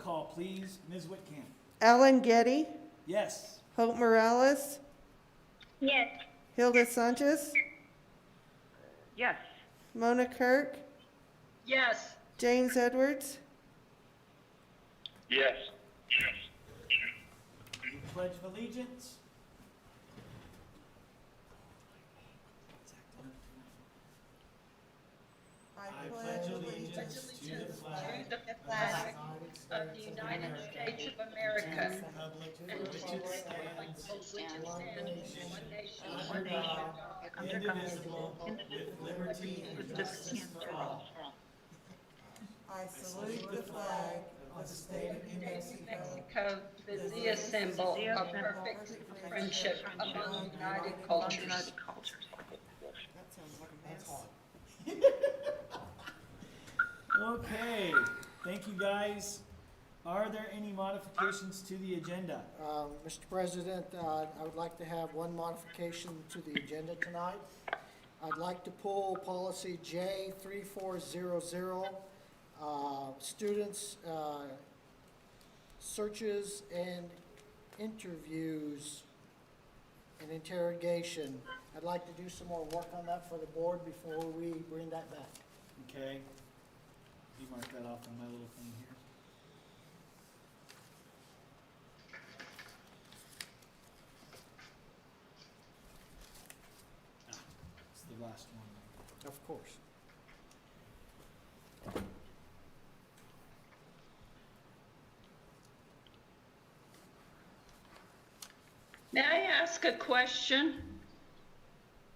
call, please. Ms. Whitcamp. Alan Getty, Yes. Hope Morales, Yes. Hilda Sanchez, Yes. Mona Kirk, Yes. James Edwards, Yes. The Pledge of Allegiance. I pledge allegiance to the flag Of the United States of America, and to the republic for which it stands, one nation, under indivisible, with liberty and justice for all. I salute the flag of the state of New Mexico, the symbol of perfect friendship among united cultures. That sounds like a mess. Okay, thank you guys. Are there any modifications to the agenda? Mr. President, I would like to have one modification to the agenda tonight. I'd like to pull policy J3400, students, searches and interviews and interrogation. I'd like to do some more work on that for the board before we bring that back. Okay. You mark that off on my little thing here. It's the last one. Of course. May I ask a question?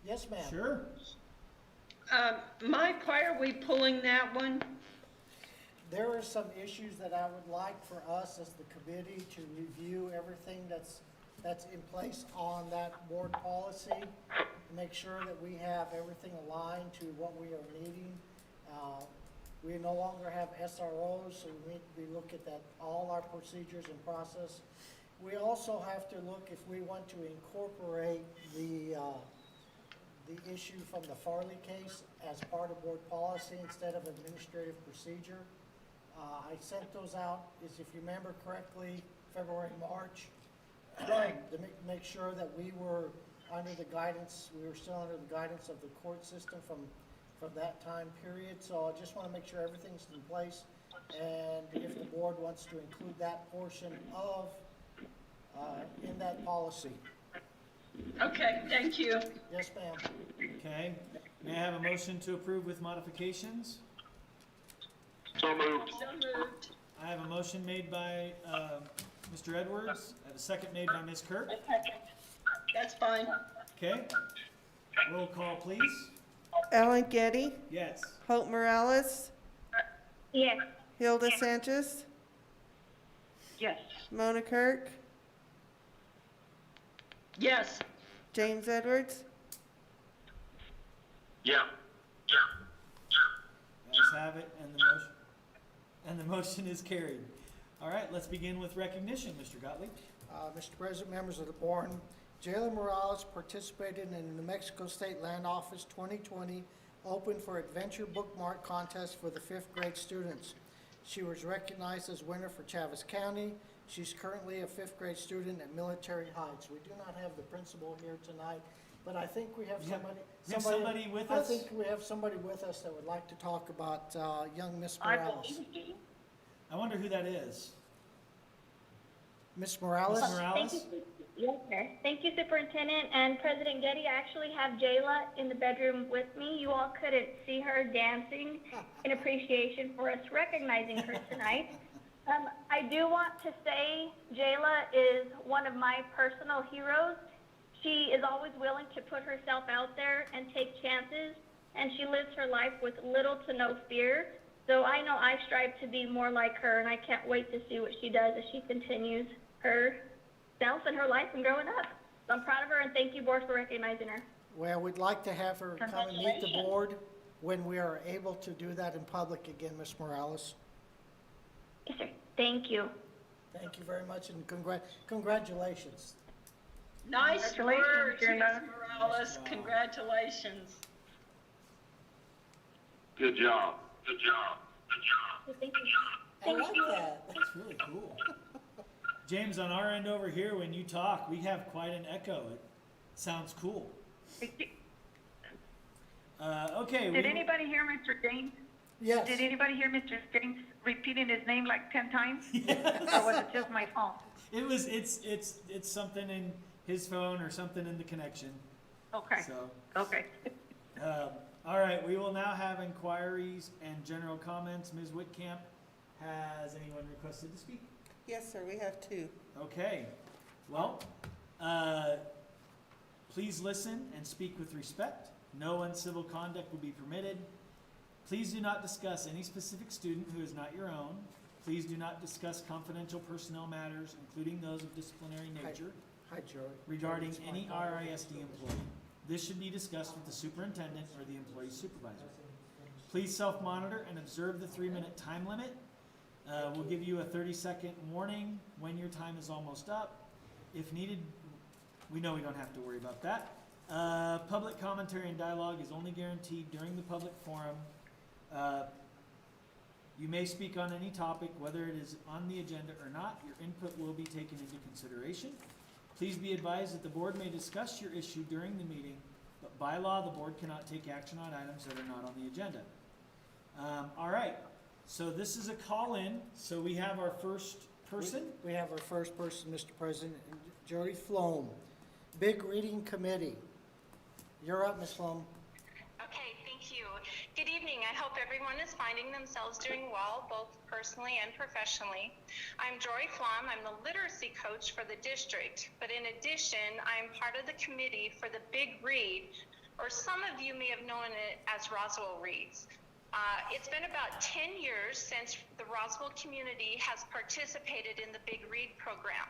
Yes, ma'am. Sure. Mike, why are we pulling that one? There are some issues that I would like for us as the committee to review everything that's in place on that board policy, make sure that we have everything aligned to what we are needing. We no longer have SROs, so we need to look at that, all our procedures and process. We also have to look if we want to incorporate the issue from the Farley case as part of board policy instead of administrative procedure. I sent those out, if you remember correctly, February, March, to make sure that we were under the guidance, we were still under the guidance of the court system from that time period. So I just want to make sure everything's in place, and if the board wants to include that portion of, in that policy. Okay, thank you. Yes, ma'am. Okay. May I have a motion to approve with modifications? So moved. So moved. I have a motion made by Mr. Edwards. I have a second made by Ms. Kirk. That's fine. Okay. Roll call, please. Alan Getty, Yes. Hope Morales, Yes. Hilda Sanchez, Yes. Mona Kirk, Yes. James Edwards, Yeah. Guys have it, and the motion is carried. All right, let's begin with recognition, Mr. Gottlieb. Mr. President, members of the board, Jayla Morales participated in the New Mexico State Land Office 2020 Open for Adventure Bookmark Contest for the 5th grade students. She was recognized as winner for Chaves County. She's currently a 5th grade student at Military Heights. We do not have the principal here tonight, but I think we have Somebody with I us? think we have somebody with us that would like to talk about young Miss Morales. I wonder who that is. Miss Morales? Miss Morales? Thank you. Yes, sir. Thank you, Superintendent and President Getty. I actually have Jayla in the bedroom with me. You all couldn't see her dancing in appreciation for us recognizing her tonight. I do want to say Jayla is one of my personal heroes. She is always willing to put herself out there and take chances, and she lives her life with little to no fear. So I know I strive to be more like her, and I can't wait to see what she does as she continues herself and her life and growing up. So I'm proud of her, and thank you, board, for recognizing her. Well, we'd like to have her come and meet the board when we are able to do that in public again, Miss Morales. Yes, sir. Thank you. Thank you very much, and congratulations. Nice words, Ms. Jayla. Morales. Nice job. Congratulations. Good job. Good job. Good job. Thank you. I like that. That's really cool. James, on our end over here, when you talk, we have quite an echo. It sounds cool. Okay. Did anybody hear Mr. James? Yes. Did anybody hear Mr. James repeating his name like 10 times? Or was it just my phone? It's something in his phone or something in the connection. Okay, So, okay. all right, we will now have inquiries and general comments. Ms. Whitcamp, has anyone requested to speak? Yes, sir, we have two. Okay, well, please listen and speak with respect. No uncivil conduct will be permitted. Please do not discuss any specific student who is not your own. Please do not discuss confidential personnel matters, including those of disciplinary nature, Hi, Joey. regarding It's my any fault. RISD employee. This should be discussed with the superintendent or the employee supervisor. Please self-monitor and observe the 3-minute time limit. We'll give you a 30-second warning when your time is almost up. If needed, we know we don't have to worry about that. Public commentary and dialogue is only guaranteed during the public forum. You may speak on any topic, whether it is on the agenda or not. Your input will be taken into consideration. Please be advised that the board may discuss your issue during the meeting, but by law, the board cannot take action on items that are not on the agenda. All right, so this is a call-in, so we have our first person. We have our first person, Mr. President, Jody Flom. Big Reading Committee. You're up, Ms. Flom. Okay, thank you. Good evening. I hope everyone is finding themselves doing well, both personally and professionally. I'm Jory Flom. I'm the literacy coach for the district, but in addition, I'm part of the committee for the Big Read, or some of you may have known it as Roswell Reads. It's been about 10 years since the Roswell community has participated in the Big Read program,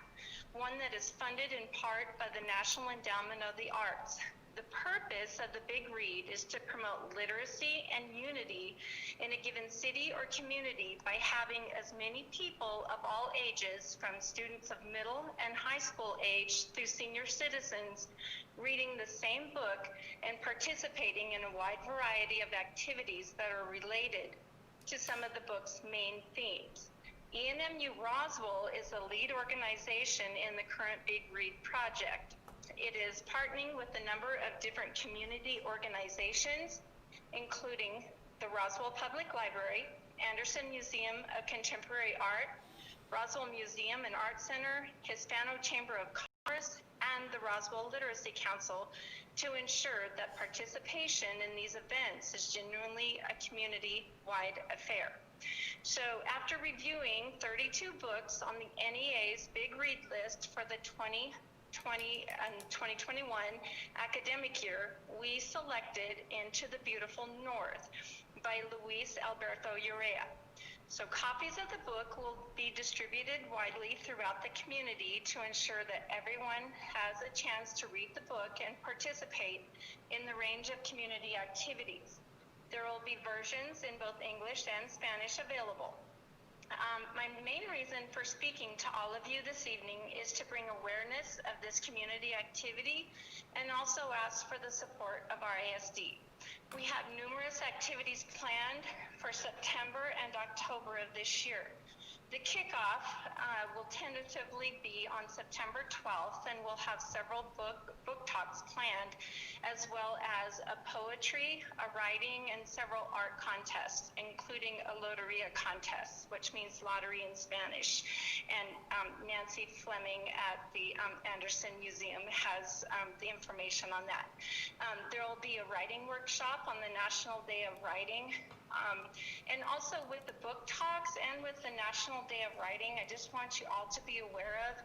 one that is funded in part by the National Endowment of the Arts. The purpose of the Big Read is to promote literacy and unity in a given city or community by having as many people of all ages, from students of middle and high school age through senior citizens, reading the same book and participating in a wide variety of activities that are related to some of the book's main themes. ENMU Roswell is the lead organization in the current Big Read project. It is partnering with a number of different community organizations, including the Roswell Public Library, Anderson Museum of Contemporary Art, Roswell Museum and Art Center, Hispano Chamber of Commerce, and the Roswell Literacy Council to ensure that participation in these events is genuinely a community-wide affair. So after reviewing 32 books on the NEA's Big Read list for the 2020 and 2021 academic year, we selected Into the Beautiful North by Luis Alberto Urrea. So copies of the book will be distributed widely throughout the community to ensure that everyone has a chance to read the book and participate in the range of community activities. There will be versions in both English and Spanish available. My main reason for speaking to all of you this evening is to bring awareness of this community activity and also ask for the support of our ASD. We have numerous activities planned for September and October of this year. The kickoff will tentatively be on September 12th, and we'll have several book talks planned, as well as a poetry, a writing, and several art contests, including a loteria contest, which means lottery in Spanish. And Nancy Fleming at the Anderson Museum has the information on that. There will be a writing workshop on the National Day of Writing. And also with the book talks and with the National Day of Writing, I just want you all to be aware of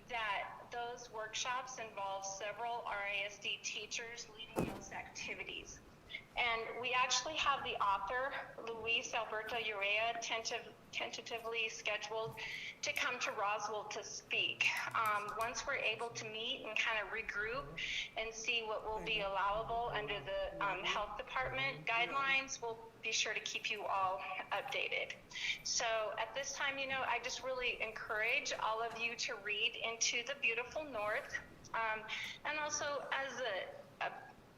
that those workshops involve several RISD teachers leading those activities. And we actually have the author, Luis Alberto Urrea, tentatively scheduled to come to Roswell to speak. Once we're able to meet and kind of regroup and see what will be allowable under the health department guidelines, we'll be sure to keep you all updated. So at this time, I just really encourage all of you to read Into the Beautiful North. And also as a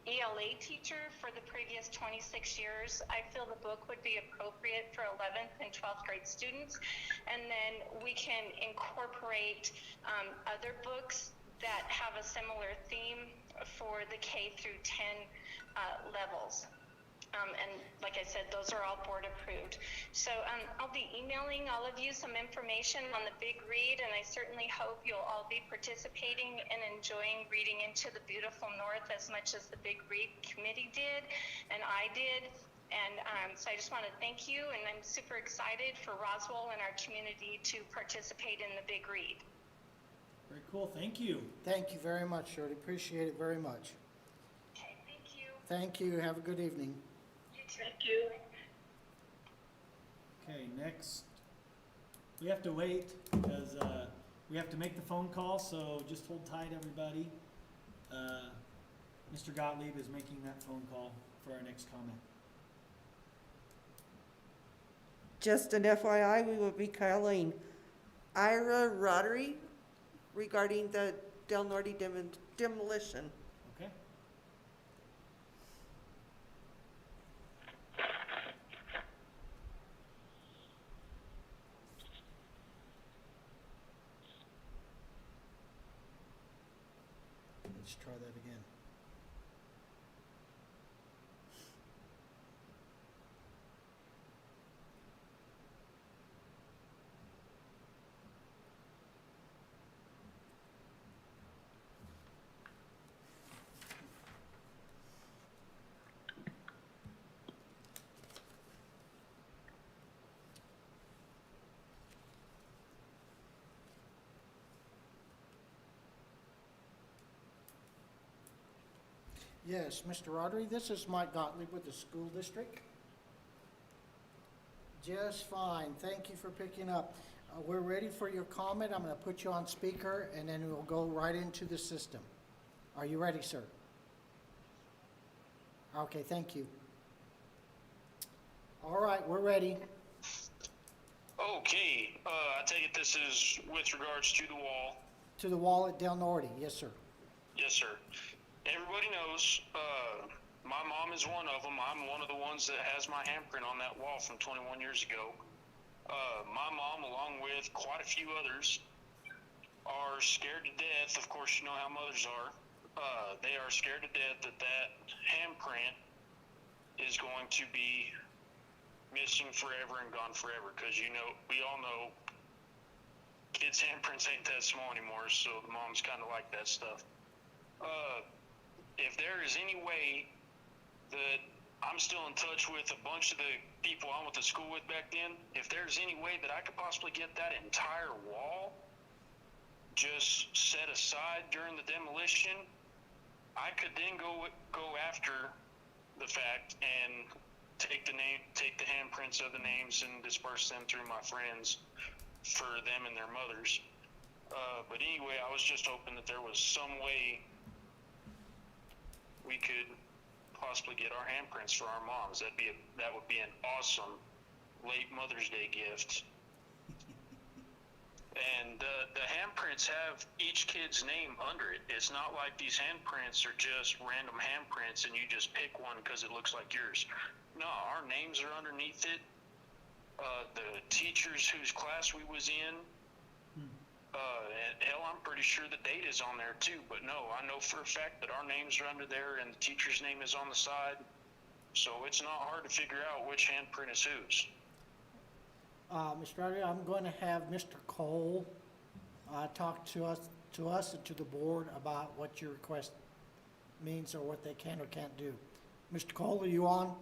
ELA teacher for the previous 26 years. I feel the book would be appropriate for 11th and 12th grade students. And then we can incorporate other books that have a similar theme for the K through 10 levels. And like I said, those are all board approved. So I'll be emailing all of you some information on the big read, and I certainly hope you'll all be participating and enjoying reading Into the Beautiful North as much as the big read committee did and I did. And so I just want to thank you, and I'm super excited for Roswell and our community to participate in the big read. Very cool, thank you. Thank you very much, Shirley. Appreciate it very much. Okay, thank you. Thank you. Have a good evening. You too. Thank you. Okay, next, we have to wait because we have to make the phone call, so just hold tight, everybody. Mr. Gottlieb is making that phone call for our next comment. Just an FYI, we will be calling Ira Rotary regarding the Del Norte demolition. Okay? Let's try that again. Yes, Mr. Rodri, this is Mike Gottlieb with the school district. Just fine. Thank you for picking up. We're ready for your comment. I'm going to put you on speaker, and then we'll go right into the system. Are you ready, sir? Okay, thank you. All right, we're ready. Okay, I take it this is with regards to the wall. To the wall at Del Norte. Yes, sir. Yes, sir. Everybody knows, my mom is one of them. I'm one of the ones that has my handprint on that wall from 21 years ago. My mom, along with quite a few others, are scared to death. Of course, you know how mothers are. They are scared to death that that handprint is going to be missing forever and gone forever. Because, you know, we all know kids' handprints ain't that small anymore, so the moms kind of like that stuff. If there is any way that I'm still in touch with a bunch of the people I went to school with back then, if there's any way that I could possibly get that entire wall just set aside during the demolition, I could then go after the fact and take the handprints of the names and disperse them through my friends for them and their mothers. But anyway, I was just hoping that there was some way we could possibly get our handprints for our moms. That would be an awesome late Mother's Day gift. And the handprints have each kid's name under it. It's not like these handprints are just random handprints and you just pick one because it looks like yours. No, our names are underneath it. The teachers whose class we was in, and hell, I'm pretty sure the date is on there too, but no, I know for a fact that our names are under there and the teacher's name is on the side, so it's not hard to figure out which handprint is whose. Mr. Rodri, I'm going to have Mr. Cole talk to us and to the board about what your request means or what they can or can't do. Mr. Cole, are you on?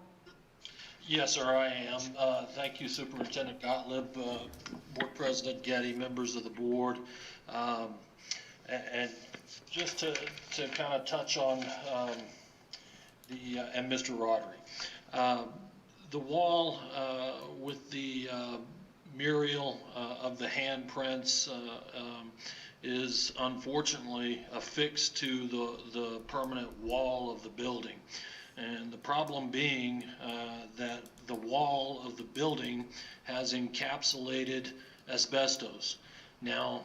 Yes, sir, I am. Thank you, Superintendent Gottlieb, Board President Getty, members of the board. And just to kind of touch on and Mr. Rodri. The wall with the mural of the handprints is unfortunately affixed to the permanent wall of the building. And the problem being that the wall of the building has encapsulated asbestos. Now,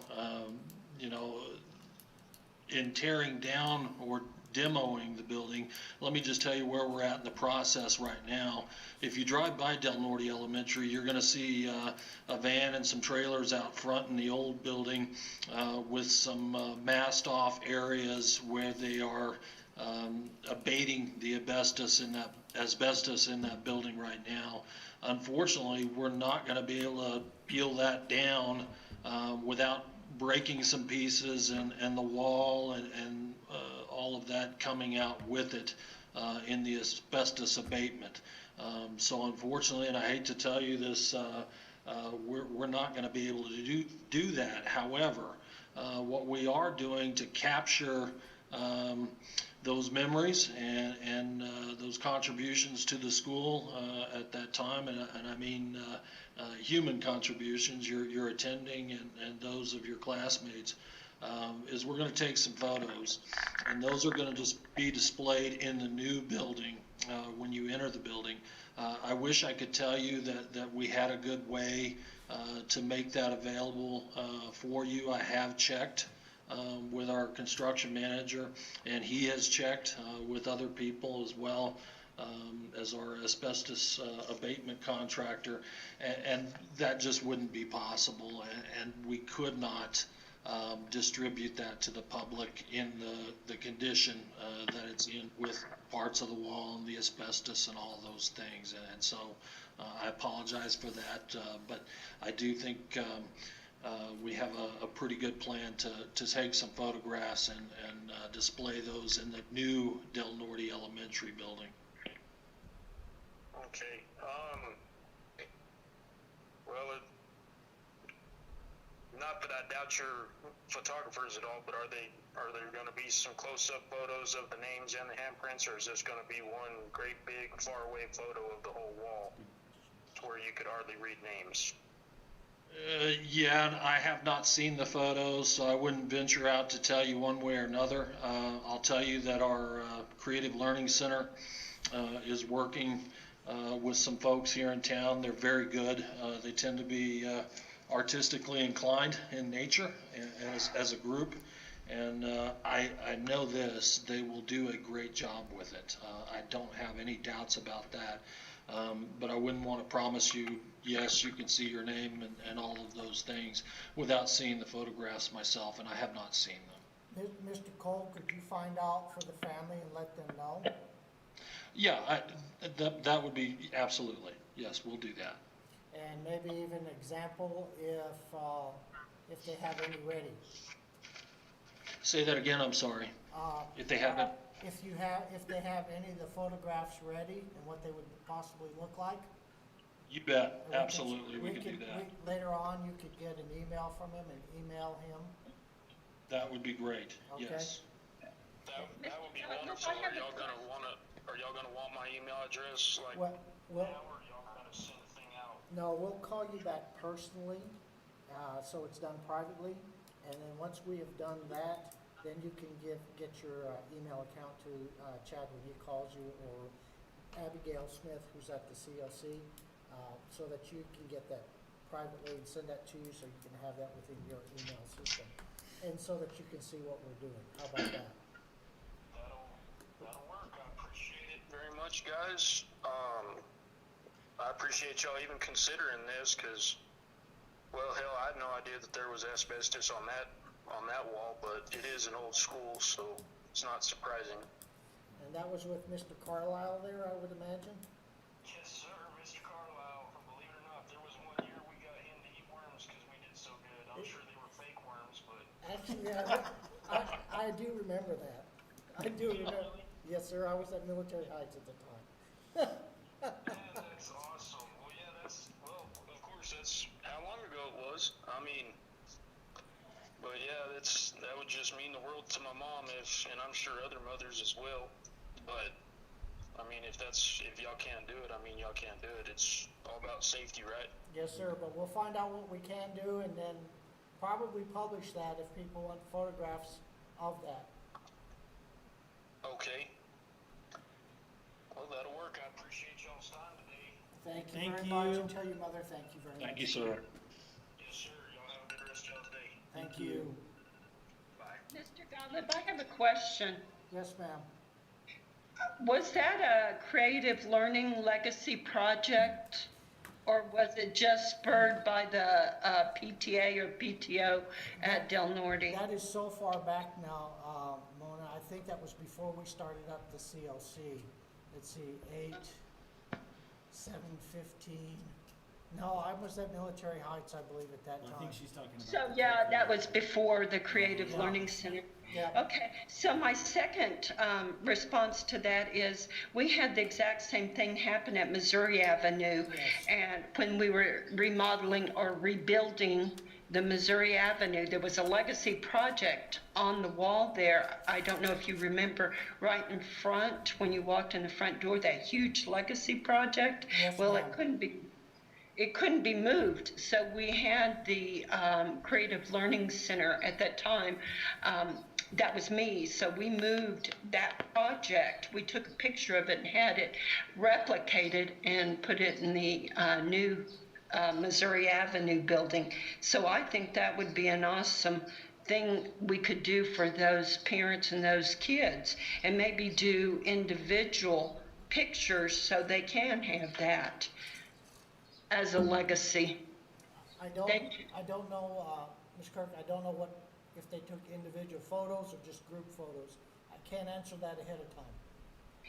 you know, in tearing down or demoing the building. Let me just tell you where we're at in the process right now. If you drive by Del Norte Elementary, you're gonna see a van and some trailers out front in the old building with some masked off areas where they are abating the asbestos in that building right now. Unfortunately, we're not gonna be able to peel that down without breaking some pieces and the wall and all of that coming out with it in the asbestos abatement. So unfortunately, and I hate to tell you this, we're not going to be able to do that. However, what we are doing to capture those memories and those contributions to the school at that time, and I mean human contributions, your attending and those of your classmates, is we're going to take some photos, and those are going to just be displayed in the new building when you enter the building. I wish I could tell you that we had a good way to make that available for you. I have checked with our construction manager, and he has checked with other people as well as our asbestos abatement contractor, and that just wouldn't be possible, and we could not distribute that to the public in the condition that it's in, with parts of the wall and the asbestos and all those things. And so I apologize for that, but I do think we have a pretty good plan to take some photographs and display those in the new Del Norte Elementary building. Okay. Well, not that I doubt your photographers at all, but are there going to be some close-up photos of the names and the handprints, or is this going to be one great big far-away photo of the whole wall to where you could hardly read names? Yeah, I have not seen the photos, so I wouldn't venture out to tell you one way or another. I'll tell you that our Creative Learning Center is working with some folks here in town. They're very good. They tend to be artistically inclined in nature as a group, and I know this, they will do a great job with it. I don't have any doubts about that, but I wouldn't want to promise you, yes, you can see your name and all of those things without seeing the photographs myself, and I have not seen them. Mr. Cole, could you find out for the family and let them know? Yeah, that would be, absolutely, yes, we'll do that. And maybe even an example if they have any ready. Say that again, I'm sorry. If they haven't. If they have any of the photographs ready and what they would possibly look like. You bet, absolutely, we can do that. Later on, you could get an email from him and email him. That would be great, Okay. yes. That would be wonderful. Are y'all gonna want my email address like Well, now, or are y'all gonna send the thing out? no, we'll call you back personally, so it's done privately. And then once we have done that, then you can get your email account to Chad when he calls you, or Abigail Smith, who's at the CLC, so that you can get that privately and send that to you, so you can have that within your email system, and so that you can see what we're doing. How about that? That'll work. I appreciate it very much, guys. I appreciate y'all even considering this, because, well, hell, I had no idea that there was asbestos on that wall, but it is an old school, so it's not surprising. And that was with Mr. Carlisle there, I would imagine? Yes, sir, Mr. Carlisle. Believe it or not, there was one year we got him to eat worms because we did so good. I'm sure they were fake worms, but... Actually, I do remember that. I do remember. Yes, sir, I was at Military Heights at the time. Yeah, that's awesome. Well, yeah, of course, that's how long ago it was. I mean, but yeah, that would just mean the world to my mom, and I'm sure other mothers as well. But I mean, if y'all can't do it, I mean, y'all can't do it. It's all about safety, right? Yes, sir, but we'll find out what we can do and then probably publish that if people want photographs of that. Okay. Well, that'll work. I appreciate y'all's time today. Thank you Thank very much, you. and tell your mother thank you very much. Thank you, sir. Yes, sir. Y'all have a good rest of y'all's day. Thank you. Bye. Mr. Gottlieb, I have a question. Yes, ma'am. Was that a creative learning legacy project? Or was it just spurred by the PTA or PTO at Del Norte? That is so far back now, Mona. I think that was before we started up the CLC. Let's see, 8, 7, 15. No, I was at Military Heights, I believe, at that I time. think she's talking about. So yeah, that was before the Creative Learning Center. Yeah. Okay, so my second response to that is we had the exact same thing happen at Missouri Avenue. Yes. And when we were remodeling or rebuilding the Missouri Avenue, there was a legacy project on the wall there. I don't know if you remember, right in front, when you walked in the front door, that huge legacy project. Yes, Well, ma'am. it couldn't be moved. So we had the Creative Learning Center at that time. That was me. So we moved that project. We took a picture of it and had it replicated and put it in the new Missouri Avenue building. So I think that would be an awesome thing we could do for those parents and those kids, and maybe do individual pictures so they can have that as a legacy. I don't Thank you. know, Ms. Kirk, I don't know if they took individual photos or just group photos. I can't answer that ahead of time.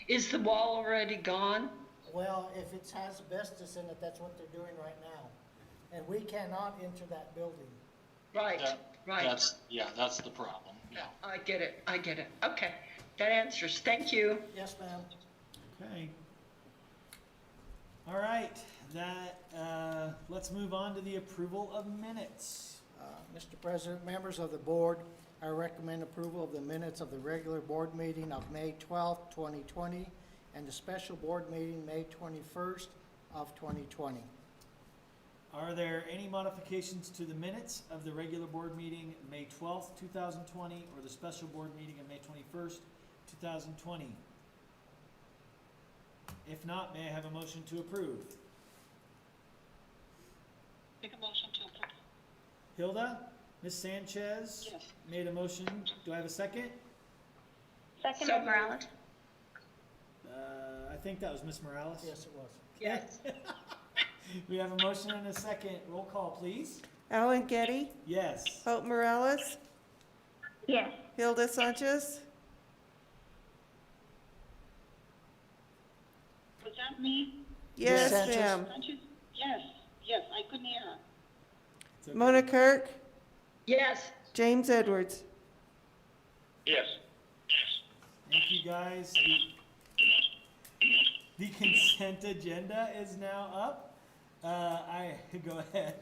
Is the wall already gone? Well, if it has asbestos in it, that's what they're doing right now. And we cannot enter that building. Right, right. That's the problem, yeah. I get it. Okay, that answers. Thank you. Yes, ma'am. Okay. All right, let's move on to the approval of minutes. Mr. President, members of the board, I recommend approval of the minutes of the regular board meeting of May 12th, 2020, and the special board meeting May 21st of 2020. Are there any modifications to the minutes of the regular board meeting May 12th, 2020, or the special board meeting of May 21st, 2020? If not, may I have a motion to approve? Make a motion to approve. Hilda? Ms. Sanchez? Yes. Made a motion. Do I have a second? Second, So Ms. Morales. I think that was Ms. Morales. Yes, it was. Yes. We have a motion and a second. Roll call, please. Alan Getty, Yes. Hope Morales, Yes. Hilda Sanchez, Was that me? yes, Sanchez. ma'am. Sanchez? Yes, I couldn't hear her. It's okay. Mona Kirk, Yes. James Edwards. Yes. Thank you, guys. The consent agenda is now up. Go ahead.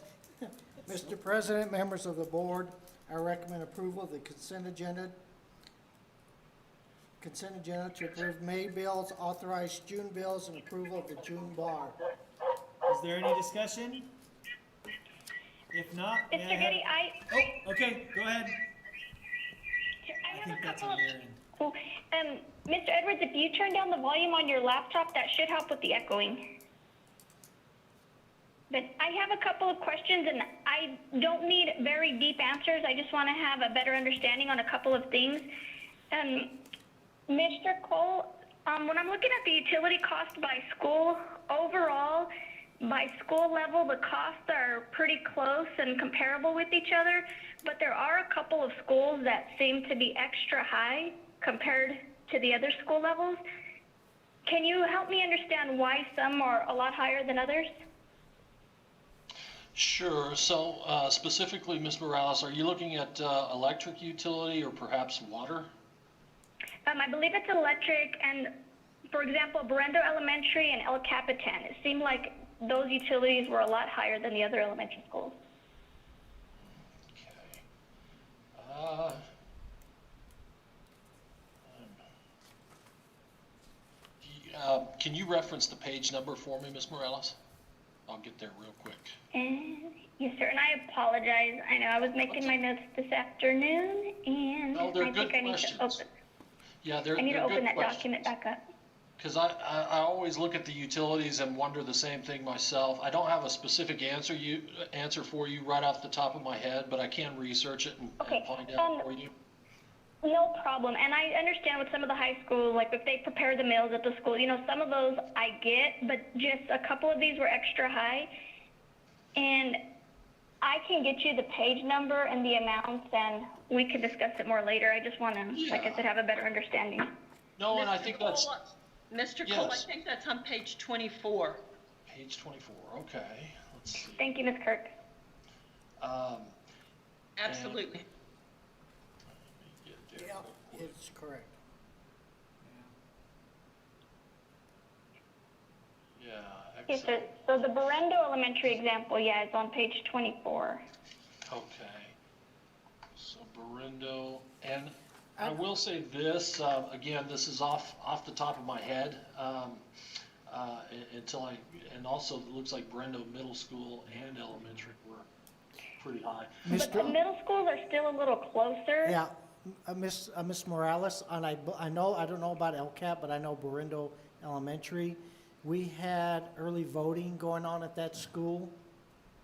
Mr. President, members of the board, I recommend approval of the consent agenda. Consent agenda to approve May bills, authorize June bills, and approval of the June bar. Is there any discussion? If not, may Mr. I have... Getty, Oh, okay, go ahead. I I have think a that's couple on of... their end. Cool. Mr. Edwards, if you turn down the volume on your laptop, that should help with the echoing. But I have a couple of questions, and I don't need very deep answers. I just want to have a better understanding on a couple of things. Mr. Cole, when I'm looking at the utility cost by school, overall, by school level, the costs are pretty close and comparable with each other, but there are a couple of schools that seem to be extra high compared to the other school levels. Can you help me understand why some are a lot higher than others? Sure, so specifically, Ms. Morales, are you looking at electric utility or perhaps water? I believe it's electric, and for example, Berendo Elementary and El Capitan, it seemed like those utilities were a lot higher than the other elementary schools. Okay. Can you reference the page number for me, Ms. Morales? I'll get there real quick. Yes, sir, and I apologize. I know I was making my notes this afternoon, and No, they're I think good I need to questions. open. Yeah, they're I need to they're open good that questions. document back up. Because I always look at the utilities and wonder the same thing myself. I don't have a specific answer for you right off the top of my head, but I can research it and Okay, find out for you. No problem. And I understand with some of the high schools, like if they prepare the meals at the school, some of those I get, but just a couple of these were extra high. And I can get you the page number and the amounts, and we can discuss it more later. I just want to, like I said, have a better understanding. No, and I think that's, Mr. Cole, I yes. think that's on page 24. Page 24, okay, let's see. Thank you, Ms. Kirk. Absolutely. Yeah, it's correct. Yeah, Yes, excellent. sir. So the Berendo Elementary example, yeah, it's on page 24. Okay. So Berindo, and I will say this, again, this is off the top of my head, until and also it looks like Berindo Middle School and Elementary were pretty high. But the middle schools are still a little closer. Yeah, Miss Morales, and I don't know about El Cap, but I know Berindo Elementary. We had early voting going on at that school.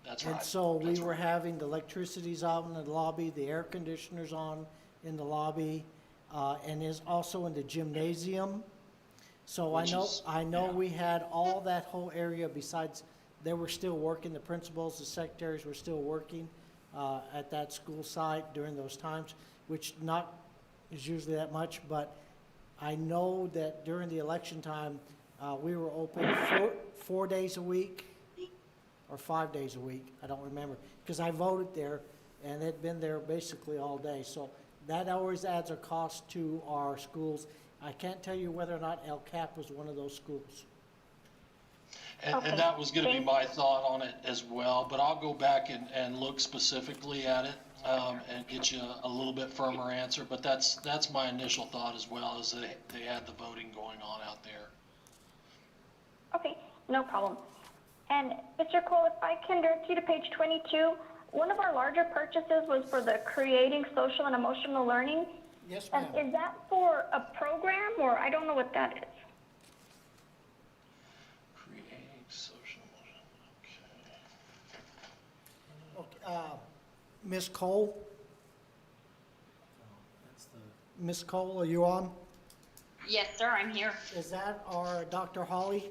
That's right. And so we That's were right. having the electricities out in the lobby, the air conditioners on in the lobby, and is also in the gymnasium. So Which is- I know yeah. we had all that whole area besides, they were still working, the principals, the secretaries were still working at that school site during those times, which not is usually that much, but I know that during the election time, we were open 4 days a week or 5 days a week, I don't remember, because I voted there and had been there basically all day. So that always adds a cost to our schools. I can't tell you whether or not El Cap was one of those schools. Okay. And that was gonna be Thank- my thought on it as well, but I'll go back and look specifically at it, and get you a little bit firmer answer, but that's my initial thought as well, is that they had the voting going on out there. Okay, no problem. And Mr. Cole, if I can direct you to page 22, one of our larger purchases was for the Creating Social and Emotional Learning. Yes, And ma'am. is that for a program, or I don't know what that is? Creating social, okay. Okay, Ms. Cole? That's the, Ms. Cole, are you on? Yes, sir, I'm here. Is that our Dr. Holly?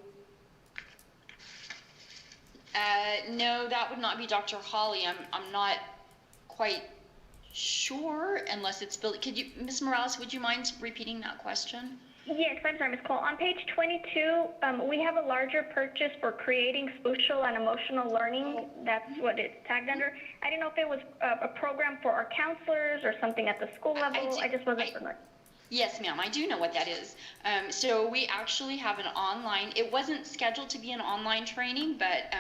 No, that would not be Dr. Holly. I'm not quite sure unless it's Billy. Could you, Ms. Morales, would you mind repeating that question? Yes, I'm sorry, Ms. Cole. On page 22, we have a larger purchase for Creating Social and Emotional Learning. That's what it's tagged under. I didn't know if it was a program for our counselors or something at the school level. I just wasn't familiar. Yes, ma'am, I do know what that is. So we actually have an online, it wasn't scheduled to be an online training, but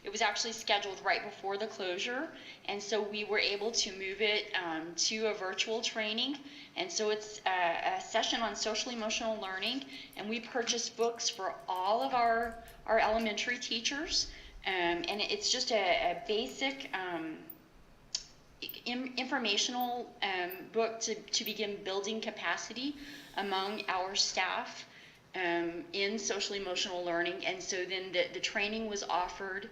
it was actually scheduled right before the closure. And so we were able to move it to a virtual training. And so it's a session on social emotional learning. And we purchased books for all of our elementary teachers. And it's just a basic informational book to begin building capacity among our staff in social emotional learning. And so then the training was offered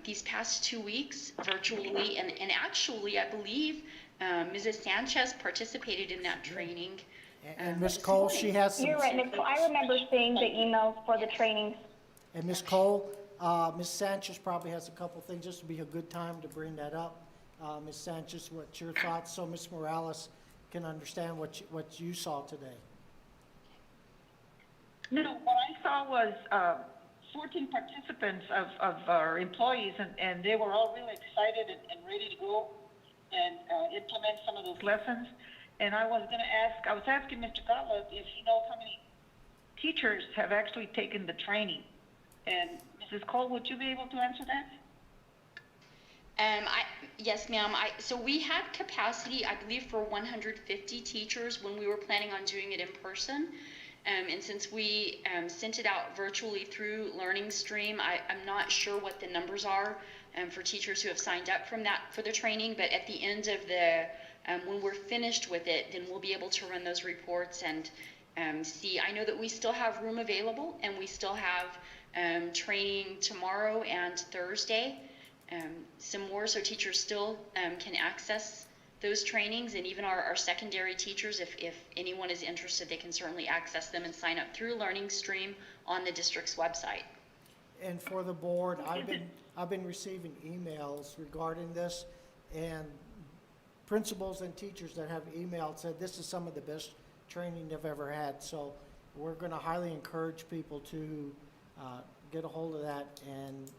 these past 2 weeks virtually, and actually I believe Mrs. Sanchez participated in that training. And Ms. Cole, she has some. You're right, Ms. Cole. I remember seeing the emails for the trainings. And Ms. Cole, Ms. Sanchez probably has a couple things. This would be a good time to bring that up. Ms. Sanchez, what's your thoughts, so Ms. Morales can understand what you saw today? No, what I saw was 14 participants of our employees, and they were all really excited and ready to go and implement some of those lessons. And I was asking Mr. Gottlieb if he knows how many teachers have actually taken the training. And Mrs. Cole, would you be able to answer that? Yes, ma'am. So we had capacity, I believe, for 150 teachers when we were planning on doing it in person. And since we sent it out virtually through Learning Stream, I'm not sure what the numbers are for teachers who have signed up for the training. But at the end of when we're finished with it, then we'll be able to run those reports and see. I know that we still have room available, and we still have training tomorrow and Thursday. Some more, so teachers still can access those trainings, and even our secondary teachers, if anyone is interested, they can certainly access them and sign up through Learning Stream on the district's website. And for the board, I've been receiving emails regarding this, and principals and teachers that have emailed said this is some of the best training they've ever had. So we're going to highly encourage people to get a hold of that and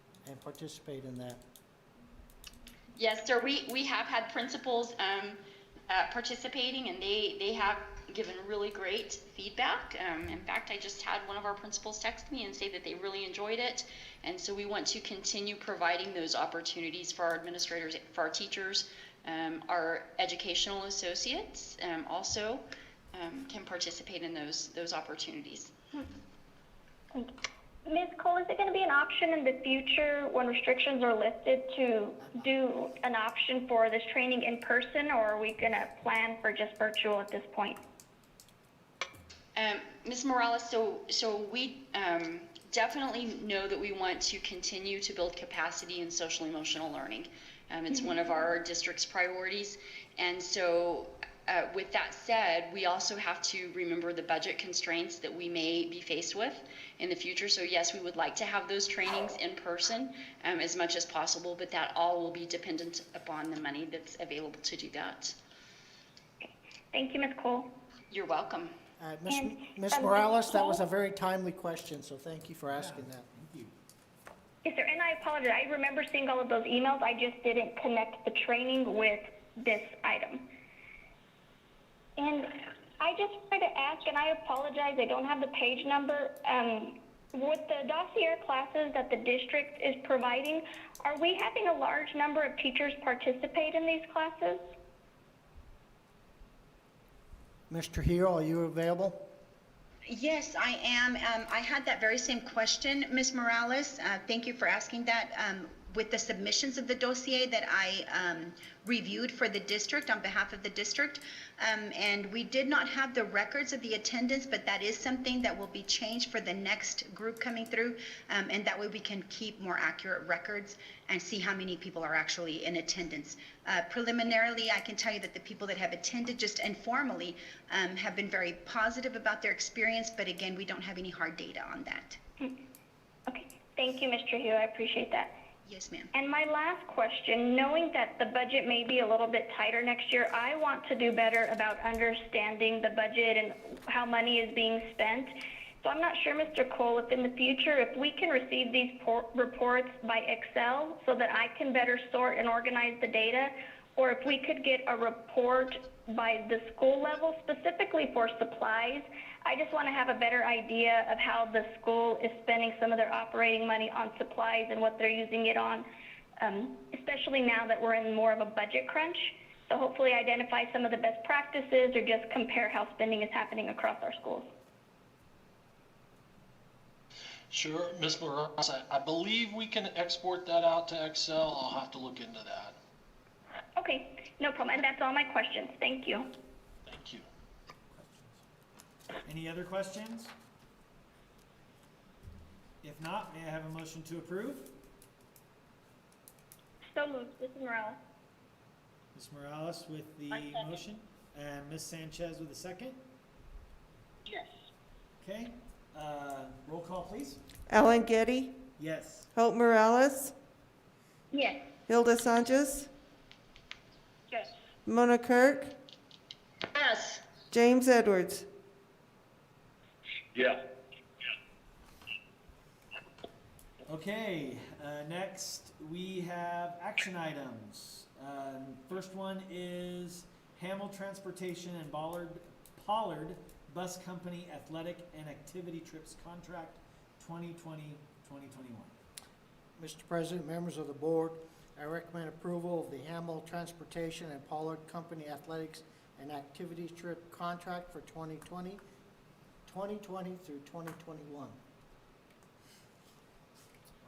participate in that. Yes, sir. We have had principals participating, and they have given really great feedback. In fact, I just had one of our principals text me and say that they really enjoyed it, and so we want to continue providing those opportunities for our administrators, for our teachers, our educational associates also can participate in those opportunities. Ms. Cole, is it going to be an option in the future when restrictions are lifted to do an option for this training in person, or are we going to plan for just virtual at this point? Ms. Morales, so we definitely know that we want to continue to build capacity in social emotional learning. It's one of our district's priorities, and so with that said, we also have to remember the budget constraints that we may be faced with in the future. So yes, we would like to have those trainings in person as much as possible, but that all will be dependent upon the money that's available to do that. Thank you, Ms. Cole. You're welcome. Ms. Morales, that was a very timely question, so thank you for asking that. Thank you. Yes, sir, and I apologize. I remember seeing all of those emails. I just didn't connect the training with this item. And I just wanted to ask, and I apologize, I don't have the page number. With the dossier classes that the district is providing, are we having a large number of teachers participate in these classes? Mr. Hero, are you available? Yes, I am. I had that very same question, Ms. Morales. Thank you for asking that. With the submissions of the dossier that I reviewed for the district on behalf of the district, and we did not have the records of the attendance, but that is something that will be changed for the next group coming through, and that way we can keep more accurate records and see how many people are actually in attendance. Preliminarily, I can tell you that the people that have attended just informally have been very positive about their experience, but again, we don't have any hard data on that. Okay, thank you, Mr. Hugh, I appreciate that. Yes, ma'am. And my last question, knowing that the budget may be a little bit tighter next year, I want to do better about understanding the budget and how money is being spent. So I'm not sure, Mr. Cole, if in the future, if we can receive these reports by Excel so that I can better sort and organize the data, or if we could get a report by the school level specifically for supplies. I just want to have a better idea of how the school is spending some of their operating money on supplies and what they're using it on, especially now that we're in more of a budget crunch. So hopefully identify some of the best practices or just compare how spending is happening across our schools. Sure, Ms. Morales, I believe we can export that out to Excel. I'll have to look into that. Okay, no problem. And that's all my questions. Thank you. Thank you. Any other questions? If not, may I have a motion to approve? So moved. This is Morales. Ms. Morales with the motion, and Ms. Sanchez with the second. Yes. Okay, roll call, please. Alan Getty, Yes. Hope Morales, Yes. Hilda Sanchez, Yes. Mona Kirk, Yes. James Edwards. Yeah. Okay, next we have action items. First one is Hamill Transportation and Pollard Bus Company Athletic and Activity Trips Contract 2020-2021. Mr. President, members of the board, I recommend approval of the Hamill Transportation and Pollard Company Athletics and Activities Trip Contract for 2020 through 2021.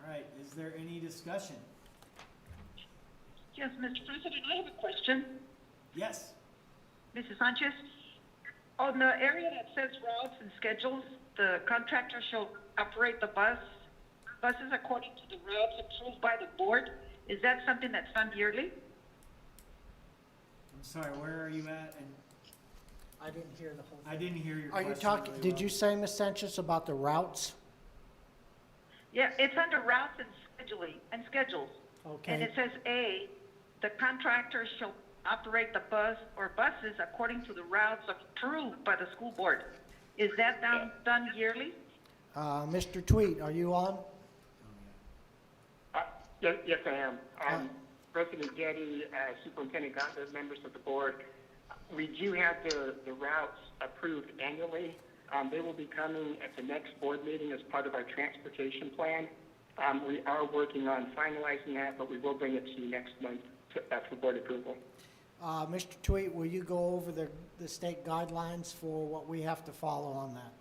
All right, is there any discussion? Yes, Mr. President, I have a question. Yes. Mrs. Sanchez, on the area that says routes and schedules, the contractor shall operate the buses according to the routes approved by the board. Is that something that's done yearly? I'm sorry, where are you at? And I didn't hear the whole thing. I didn't hear your Are question. you talking, really did well. you say, Ms. Sanchez, about the routes? Yeah, it's under routes and scheduling, and schedules. And Okay, it says A, the contractor shall operate the bus or buses according to the routes approved by the school board. Is that done yearly? Mr. Tweet, are you on? Yes, I am. President Getty, Superintendent Gottlieb, members of the board, we do have the routes approved annually. They will be coming at the next board meeting as part of our transportation plan. We are working on finalizing that, but we will bring it to you next month for board approval. Mr. Tweet, will you go over the state guidelines for what we have to follow on that?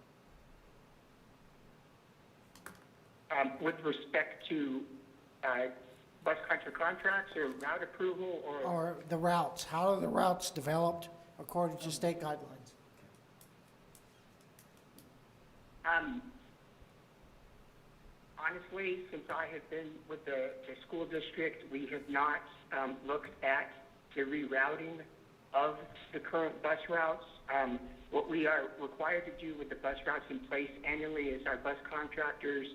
With respect to bus contracts or route approval Or the routes, how are the routes developed according to state guidelines? Honestly, since I have been with the school district, we have not looked at the rerouting of the current bus routes. What we are required to do with the bus routes in place annually is our bus contractors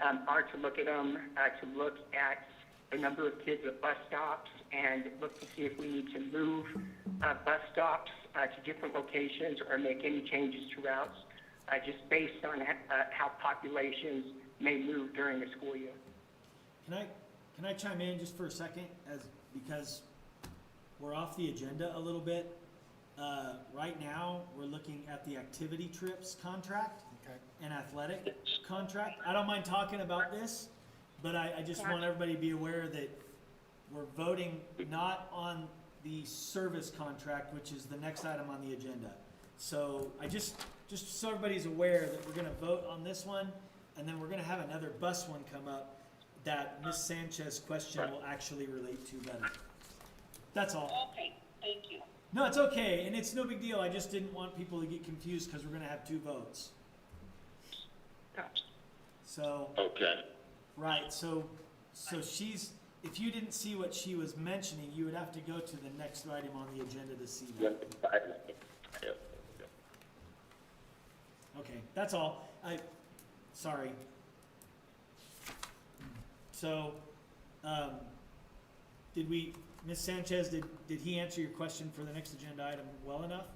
are to look at them, to look at the number of kids at bus stops and look to see if we need to move bus stops to different locations or make any changes to routes, just based on how populations may move during the school year. Can I chime in just for a second, because we're off the agenda a little bit. Right now, we're looking at the activity trips contract and athletic contract. I don't mind talking about this, but I just want everybody to be aware that we're voting not on the service contract, which is the next item on the agenda. So I just so everybody's aware that we're gonna vote on this one, and then we're gonna have another bus one come up that Ms. Sanchez's question will actually relate to better. That's all. Okay, thank you. No, it's okay, and it's no big deal. I just didn't want people to get confused because we're gonna have two votes. Gotcha. So, Okay. right, so she's, if you didn't see what she was mentioning, you would have to go to the next item on the agenda to see that. Okay, that's all. Sorry. So, Ms. Sanchez, did he answer your question for the next agenda item well enough?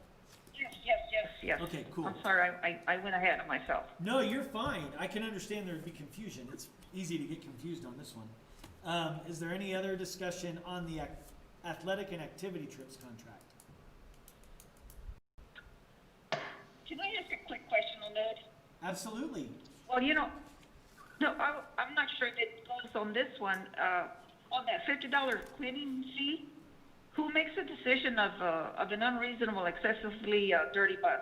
Yes. Okay, cool. I'm sorry, I went ahead of myself. No, you're fine. I can understand there'd be confusion. It's easy to get confused on this one. Is there any other discussion on the athletic and activity trips contract? Can I ask a quick question on that? Absolutely. Well, no, I'm not sure if it goes on this one, on that $50 cleaning fee. Who makes the decision of an unreasonable, excessively dirty bus?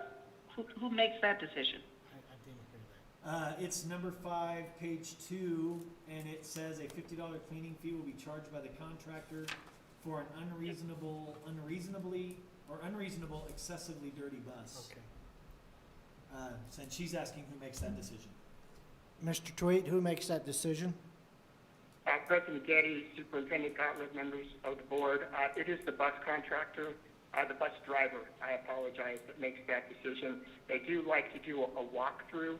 Who makes that decision? I didn't hear that. It's number 5, page 2, and it says a $50 cleaning fee will be charged by the contractor for an unreasonable, excessively dirty bus. Okay. And she's asking who makes that decision. Mr. Tweet, who makes that decision? President Getty, Superintendent Gottlieb, members of the board, it is the bus contractor, the bus driver, I apologize, that makes that decision. They do like to do a walkthrough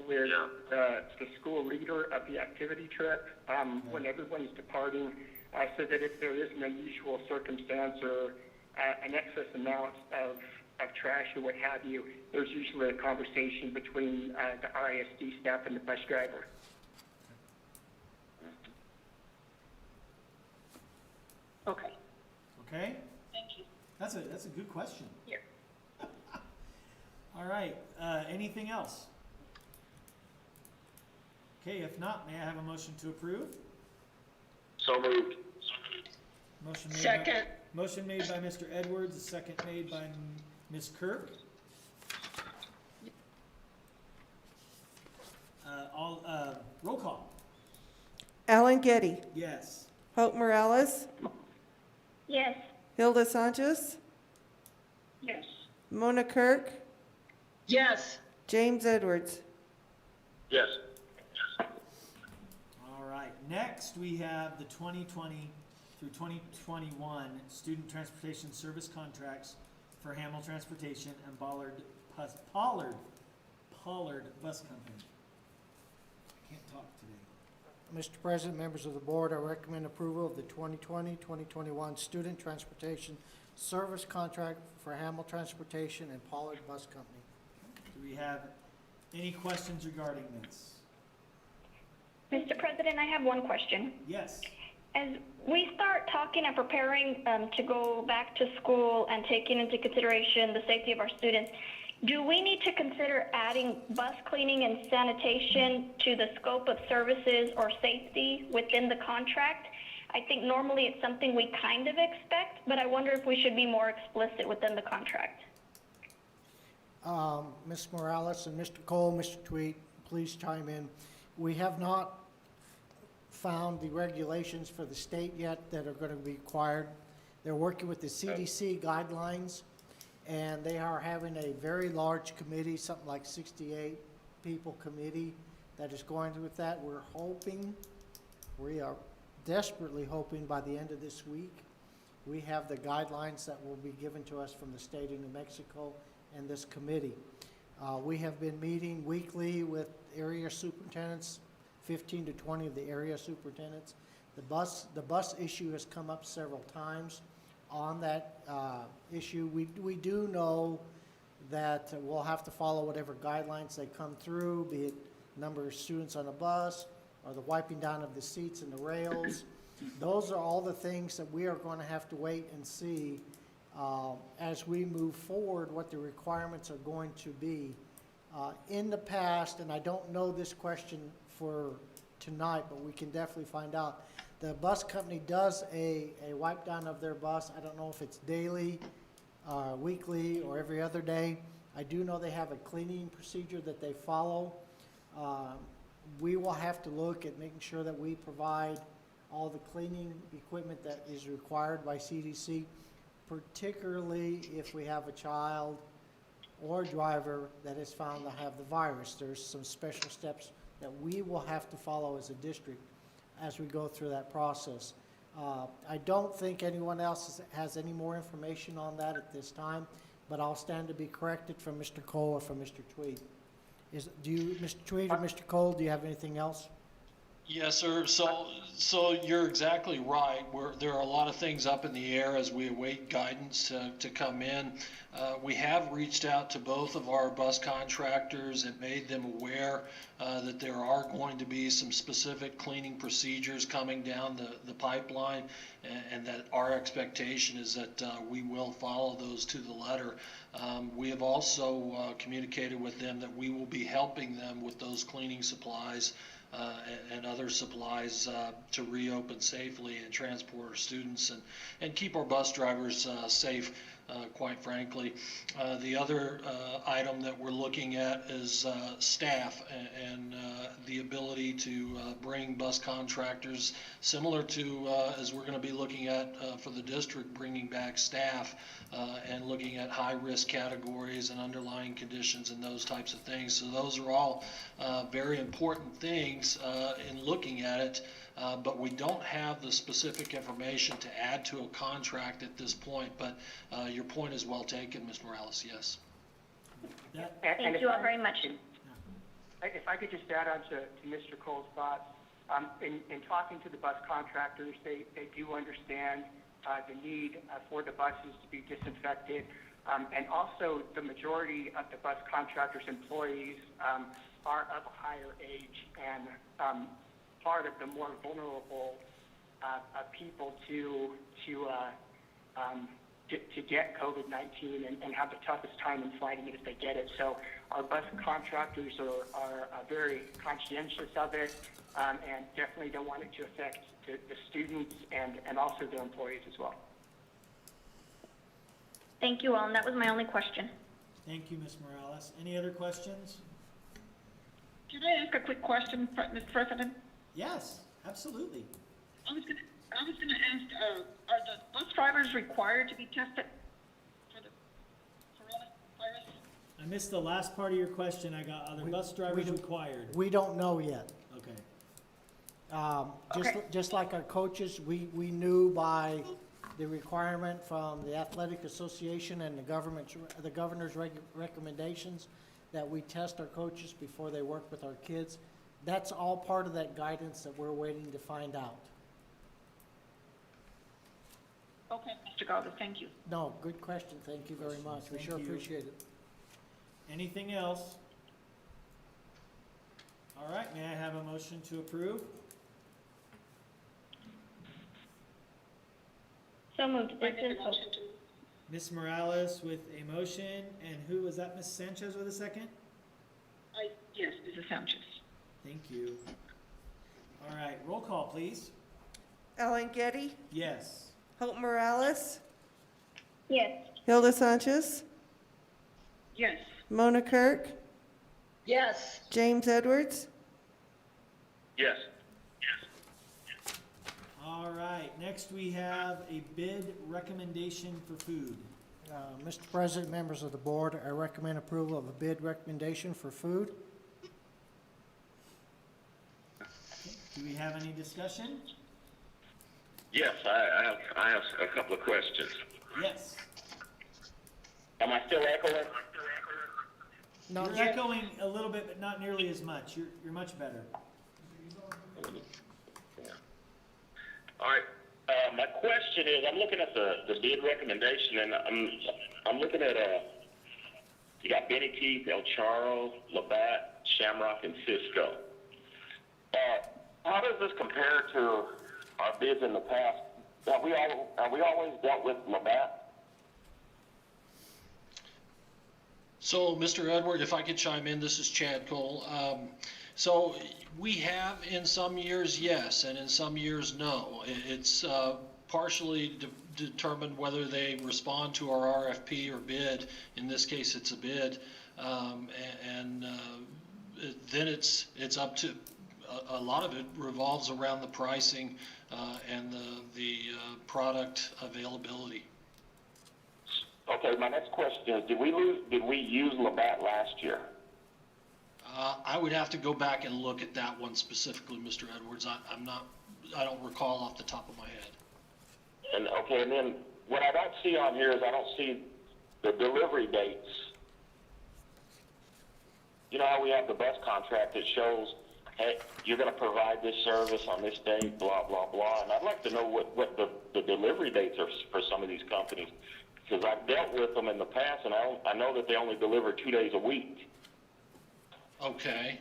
with the school leader of the activity trip when everyone's departing, so that if there is an unusual circumstance or an excess amount of trash or what have you, there's usually a conversation between the RISD staff and the bus driver. Okay, Okay? thank you. That's a good question. Here. All right, anything else? Okay, if not, may I have a motion to approve? So moved. Motion made Second. Motion made by Mr. Edwards, a second made by Ms. Kirk. Roll call. Alan Getty, Yes. Hope Morales, Yes. Hilda Sanchez, Yes. Mona Kirk, Yes. James Edwards. Yes. All right, next we have the 2020 through 2021 student transportation service contracts for Hamel Transportation and Pollard Bus Company. I can't talk today. Mr. President, members of the board, I recommend approval of the 2020-2021 student transportation service contract for Hamel Transportation and Pollard Bus Company. Do we have any questions regarding this? Mr. President, I have one question. Yes. As we start talking and preparing to go back to school and taking into consideration the safety of our students, do we need to consider adding bus cleaning and sanitation to the scope of services or safety within the contract? I think normally it's something we kind of expect, but I wonder if we should be more explicit within the contract. Ms. Morales and Mr. Cole, Mr. Tweet, please chime in. We have not found the regulations for the state yet that are going to be required. They're working with the CDC guidelines, and they are having a very large committee, something like 68 people committee that is going with that. We are desperately hoping by the end of this week, we have the guidelines that will be given to us from the state of New Mexico and this committee. We have been meeting weekly with area superintendents, 15 to 20 of the area superintendents. The bus issue has come up several times on that issue. We do know that we'll have to follow whatever guidelines they come through, be it number of students on a bus or the wiping down of the seats and the rails. Those are all the things that we are going to have to wait and see as we move forward what the requirements are going to be. In the past, and I don't know this question for tonight, but we can definitely find out, the bus company does a wipe down of their bus. I don't know if it's daily, weekly, or every other day. I do know they have a cleaning procedure that they follow. We will have to look at making sure that we provide all the cleaning equipment that is required by CDC, particularly if we have a child or driver that is found to have the virus. There's some special steps that we will have to follow as a district as we go through that process. I don't think anyone else has any more information on that at this time, but I'll stand to be corrected from Mr. Cole or from Mr. Tweed. Mr. Tweed or Mr. Cole, do you have anything else? Yes, sir. So you're exactly right. There are a lot of things up in the air as we await guidance to come in. We have reached out to both of our bus contractors and made them aware that there are going to be some specific cleaning procedures coming down the pipeline, and that our expectation is that we will follow those to the letter. We have also communicated with them that we will be helping them with those cleaning supplies and other supplies to reopen safely and transport our students and keep our bus drivers safe, quite frankly. The other item that we're looking at is staff and the ability to bring bus contractors, similar to as we're going to be looking at for the district, bringing back staff and looking at high-risk categories and underlying conditions and those types of things. So those are all very important things in looking at it, but we don't have the specific information to add to a contract at this point. But your point is well taken, Ms. Morales, yes. Thank you all very much. If I could just add on to Mr. Cole's thoughts, in talking to the bus contractors, they do understand the need for the buses to be disinfected, and also the majority of the bus contractors' employees are of a higher age and part of the more vulnerable people to get COVID-19 and have the toughest time in fighting it if they get it. So our bus contractors are very conscientious of it and definitely don't want it to affect the students and also their employees as well. Thank you all, and that was my only question. Thank you, Ms. Morales. Any other questions? Can I ask a quick question, Mr. President? Yes, absolutely. I was gonna ask, are the bus drivers required to be tested for the coronavirus? I missed the last part of your question. Are the bus drivers required? We don't know yet. Okay. Just like our coaches, we knew by the requirement from the Athletic Association and the governor's recommendations that we test our coaches before they work with our kids. That's all part of that guidance that we're waiting to find out. Okay, Mr. Galvez, thank you. No, good question. Thank you very much. We Thank sure you. appreciate it. Anything else? All right, may I have a motion to approve? So moved. I This make a is motion to, Ms. Morales with a motion, and who was that, Ms. Sanchez with a second? yes, Mrs. Sanchez. Thank you. All right, roll call, please. Ellen Getty, Yes. Hope Morales, yes. Hilda Sanchez, Yes. Mona Kirk, Yes. James Edwards, Yes. All right, next we have a bid recommendation for food. Mr. President, members of the board, I recommend approval of a bid recommendation for food. Do we have any discussion? Yes, I have a couple of questions. Yes. Am I still echoing? No, You're echoing a little bit, but not nearly as much. You're much better. All right. My question is, I'm looking at the bid recommendation, and I'm looking at you got Benny Keith, El Charro, Labatt, Shamrock, and Cisco. How does this compare to our bids in the past? Have we always dealt with Labatt? So, Mr. Edward, if I could chime in, this is Chad Cole. So we have in some years, yes, and in some years, no. It's partially determined whether they respond to our RFP or bid. In this case, it's a bid. Then it's up to, a lot of it revolves around the pricing and the product availability. Okay, my next question is, did we use Labatt last year? I would have to go back and look at that one specifically, Mr. Edwards. I don't recall off the top of my head. And then what I don't see on here is I don't see the delivery dates. You know how we have the bus contract that shows, hey, you're going to provide this service on this date, blah, blah, blah. And I'd like to know what the delivery dates are for some of these companies, because I've dealt with them in the past, and I know that they only deliver 2 days a week. Okay.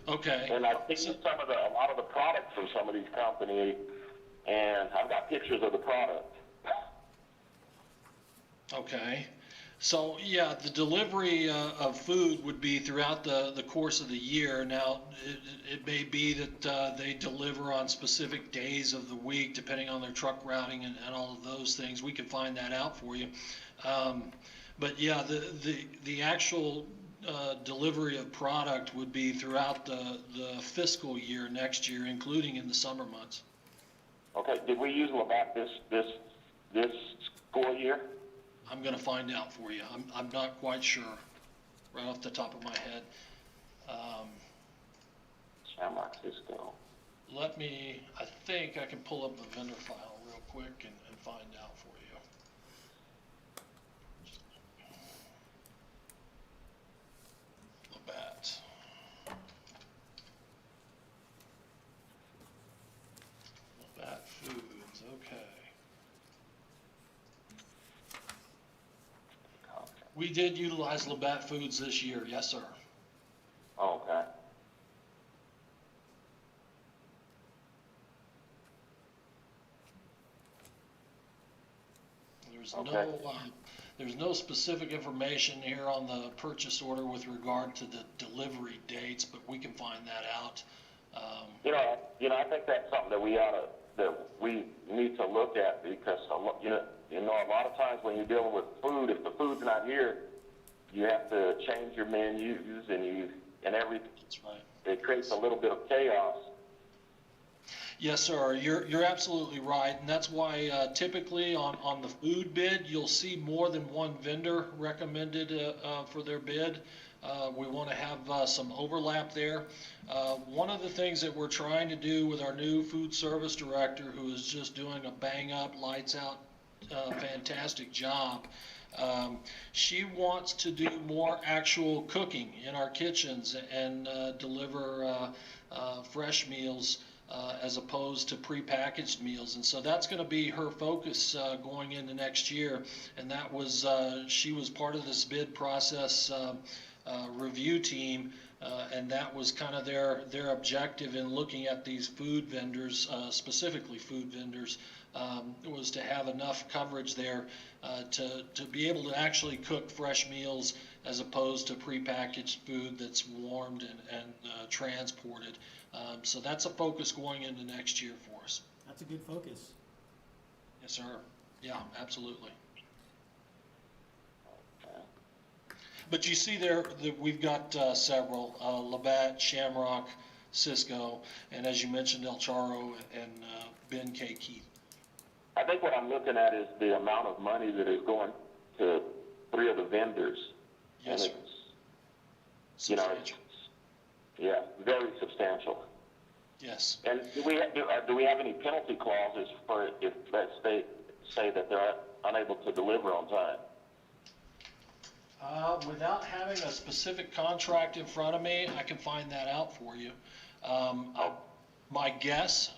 And I've seen a lot of the products from some of these companies, and I've got pictures of the product. Okay. So, yeah, the delivery of food would be throughout the course of the year. Now, it may be that they deliver on specific days of the week, depending on their truck routing and all of those things. We can find that out for you. But, yeah, the actual delivery of product would be throughout the fiscal year next year, including in the summer months. Okay, did we use Labatt this school year? I'm going to find out for you. I'm not quite sure right off the top of my head. Shamrock Cisco. I think I can pull up the vendor file real quick and find out for you. Labatt. Labatt Foods, okay. We did utilize Labatt Foods this year, yes, sir. Oh, okay. There's no specific information here on the purchase order with regard to the delivery dates, but we can find that out. I think that's something that we need to look at, because a lot of times when you're dealing with food, if the food's not here, you have to change your menus and everything. That's right. It creates a little bit of chaos. Yes, sir. You're absolutely right, and that's why typically on the food bid you'll see more than one vendor recommended for their bid. We want to have some overlap there. One of the things that we're trying to do with our new food service director, who is just doing a bang-up, lights-out, fantastic job, she wants to do more actual cooking in our kitchens and deliver fresh meals as opposed to prepackaged meals. And so that's going to be her focus going into next year. And that was, she was part of this bid process review team, and that was kind of their objective in looking at these food vendors, specifically food vendors, was to have enough coverage there to be able to actually cook fresh meals as opposed to prepackaged food that's warmed and transported. So that's a focus going into next year for us. That's a good focus. Yes, sir. Yeah, absolutely. But you see there that we've got several, Labatt, Shamrock, Cisco, and as you mentioned, El Charro and Ben K. Keith. I think what I'm looking at is the amount of money that is going to 3 of the vendors. Yes, sir. And it's, you know, yeah, very substantial. Yes. And do we have any penalty clauses for if, let's say that they're unable to deliver on time? Without having a specific contract in front of me, I can find that out for you. My guess,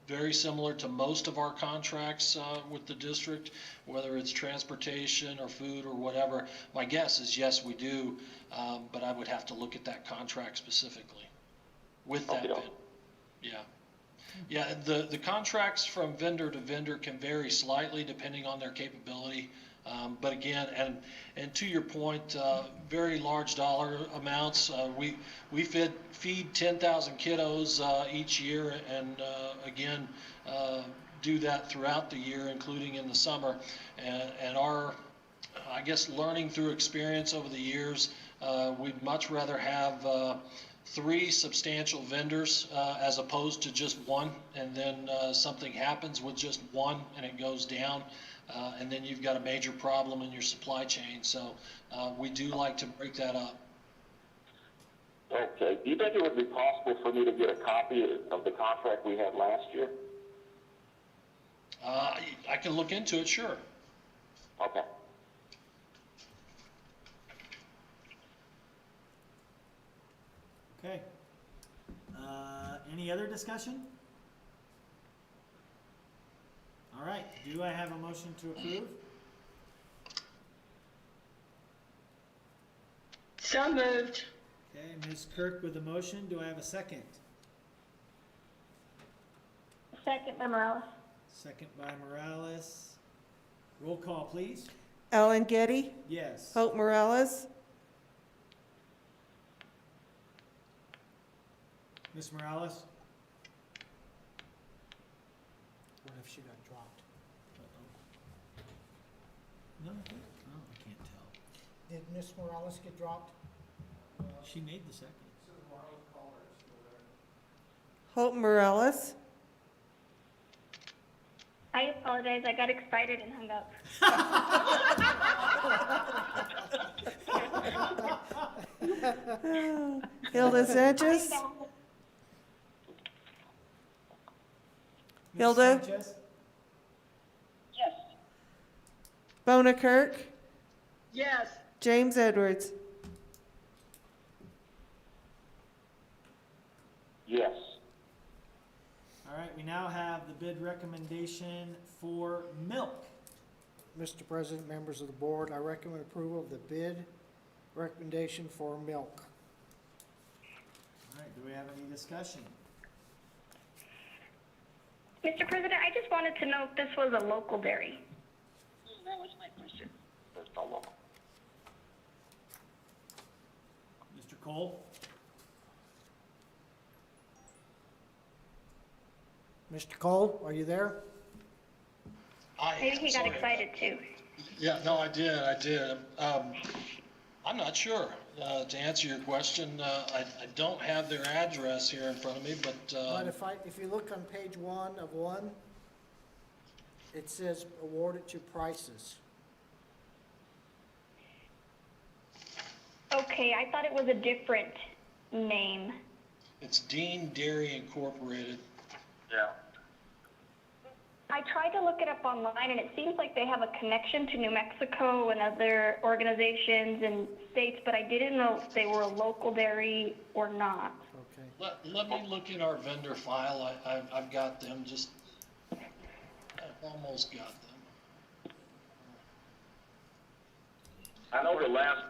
very similar to most of our contracts with the district, whether it's transportation or food or whatever, my guess is yes, we do, but I would have to look at that contract specifically with that bid. Yeah. Yeah, the contracts from vendor to vendor can vary slightly depending on their capability. But again, and to your point, very large dollar amounts. We feed 10,000 kiddos each year, and again, do that throughout the year, including in the summer. And our, I guess, learning through experience over the years, we'd much rather have 3 substantial vendors as opposed to just one, and then something happens with just one and it goes down. And then you've got a major problem in your supply chain. So we do like to break that up. Okay. Do you think it would be possible for me to get a copy of the contract we had last year? I can look into it, sure. Okay. Okay. Any other discussion? All right, do I have a motion to approve? So moved. Okay, Ms. Kirk with the motion, do I have a second? Second by Morales. Second by Morales. Roll call, please. Alan Getty, Yes. Hope Morales, Ms. Morales? What if she got dropped? No, I can't tell. Did Miss Morales get dropped? She made the second. Hope Morales, I apologize. I got excited and hung up. Hilda Sanchez, I'm Ms. Hilda? Sanchez? Yes. Bona Kirk, Yes. James Edwards. Yes. All right, we now have the bid recommendation for milk. Mr. President, members of the board, I recommend approval of the bid recommendation for milk. All right, do we have any discussion? Mr. President, I just wanted to know if this was a local dairy. That was my question. Mr. Cole? Mr. Cole, are you there? Maybe he got excited too. Yeah, no, I did. I'm not sure. To answer your question, I don't have their address here in front of me, but If you look on page 1 of 1, it says awarded to prices. Okay, I thought it was a different name. It's Dean Dairy Incorporated. Yeah. I tried to look it up online, and it seems like they have a connection to New Mexico and other organizations and states, but I didn't know if they were a local dairy or not. Okay. Let me look in our vendor file. I've got them, I've almost got them. I know the last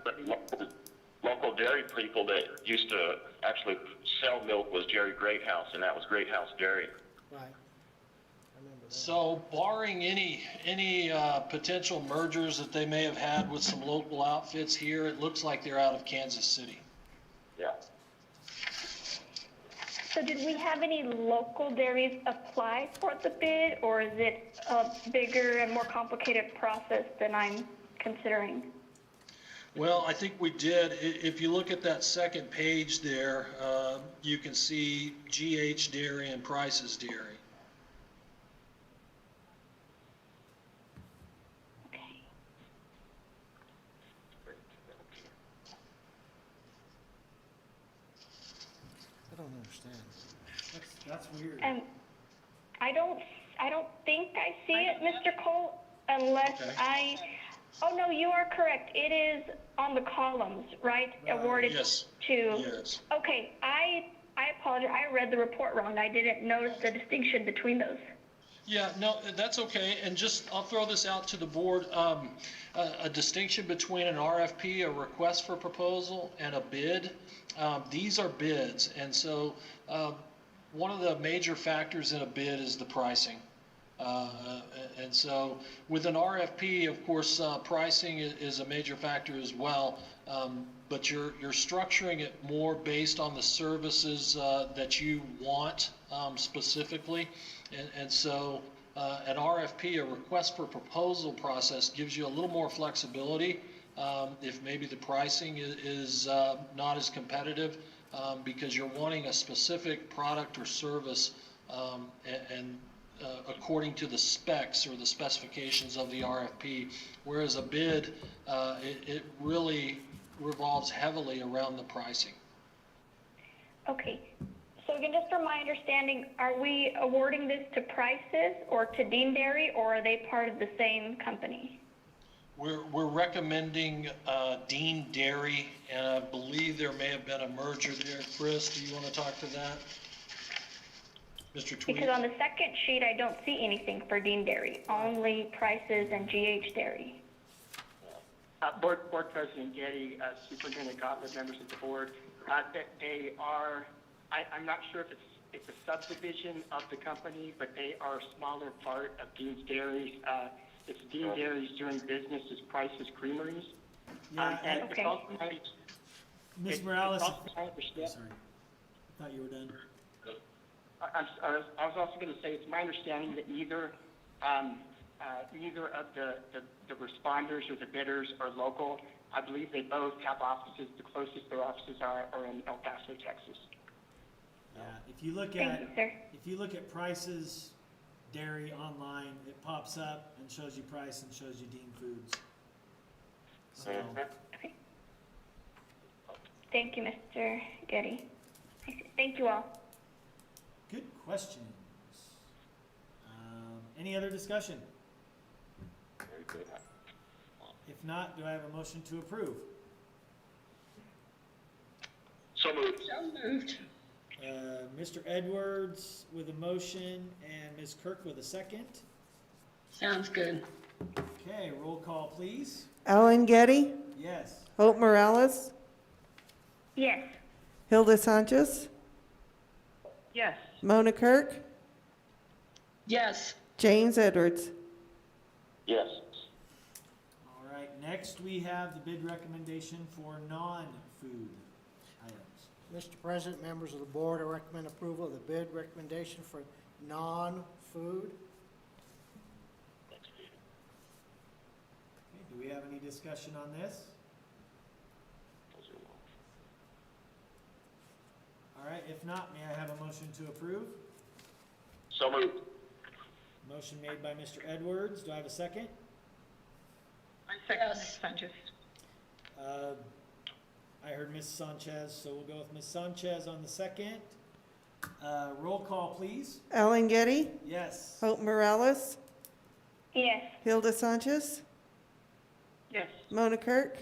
local dairy people that used to actually sell milk was Jerry Greathouse, and that was Greathouse Dairy. Right. I remember that. So barring any potential mergers that they may have had with some local outfits here, it looks like they're out of Kansas City. Yeah. So did we have any local dairies apply for the bid, or is it a bigger and more complicated process than I'm considering? Well, I think we did. If you look at that second page there, you can see GH Dairy and Price's Dairy. Okay. I don't understand. That's weird. And I don't think I see it, Mr. Cole, unless Okay. oh no, you are correct. It is on the columns, right? Awarded Yes. to. Yes. Okay, I apologize. I read the report wrong. I didn't notice the distinction between those. Yeah, no, that's okay. And I'll throw this out to the board. A distinction between an RFP, a request for proposal, and a bid. These are bids. And so one of the major factors in a bid is the pricing. And so with an RFP, of course, pricing is a major factor as well. But you're structuring it more based on the services that you want specifically. And so an RFP, a request for proposal process, gives you a little more flexibility if maybe the pricing is not as competitive because you're wanting a specific product or service and according to the specs or the specifications of the RFP, whereas a bid, it really revolves heavily around the pricing. Okay. So again, just from my understanding, are we awarding this to Prices or to Dean Dairy, or are they part of the same company? We're recommending Dean Dairy, and I believe there may have been a merger there. Chris, do you want to talk to that? Mr. Tweed? Because on the second sheet, I don't see anything for Dean Dairy, only Prices and GH Dairy. Board President Getty, Superintendent Gottlieb, members of the board, that they are, I'm not sure if it's a subdivision of the company, but they are a smaller part of Dean's Dairies. It's Dean Dairies doing business as Price's Creameries. Yeah, And okay. it's also my, Ms. Morales, it's also my understanding. sorry, I thought you were done. I was also going to say, it's my understanding that neither of the responders or the bidders are local. I believe they both have offices. The closest their offices are in El Paso, Texas. Yeah, if you look Thank you, sir. if you look at Price's Dairy online, it pops up and shows you Price and shows you Dean Foods. So, Okay. Thank you, Mr. Getty. Thank you all. good questions. Any other discussion? Very good. If not, do I have a motion to approve? So moved. So moved. Mr. Edwards with a motion and Ms. Kirk with a second. Sounds good. Okay, roll call, please. Alan Getty, Yes. Hope Morales, Yes. Hilda Sanchez, Yes. Mona Kirk, Yes. James Edwards. Yes. All right, next we have the bid recommendation for non-food items. Mr. President, members of the board, I recommend approval of the bid recommendation for non-food. Okay, do we have any discussion on this? All right, if not, may I have a motion to approve? So moved. Motion made by Mr. Edwards. Do I have a second? I second Yes. Ms. Sanchez. I heard Ms. Sanchez, so we'll go with Ms. Sanchez on the second. Roll call, please. Alan Getty, Yes. Hope Morales, Yes. Hilda Sanchez, Yes. Mona Kirk,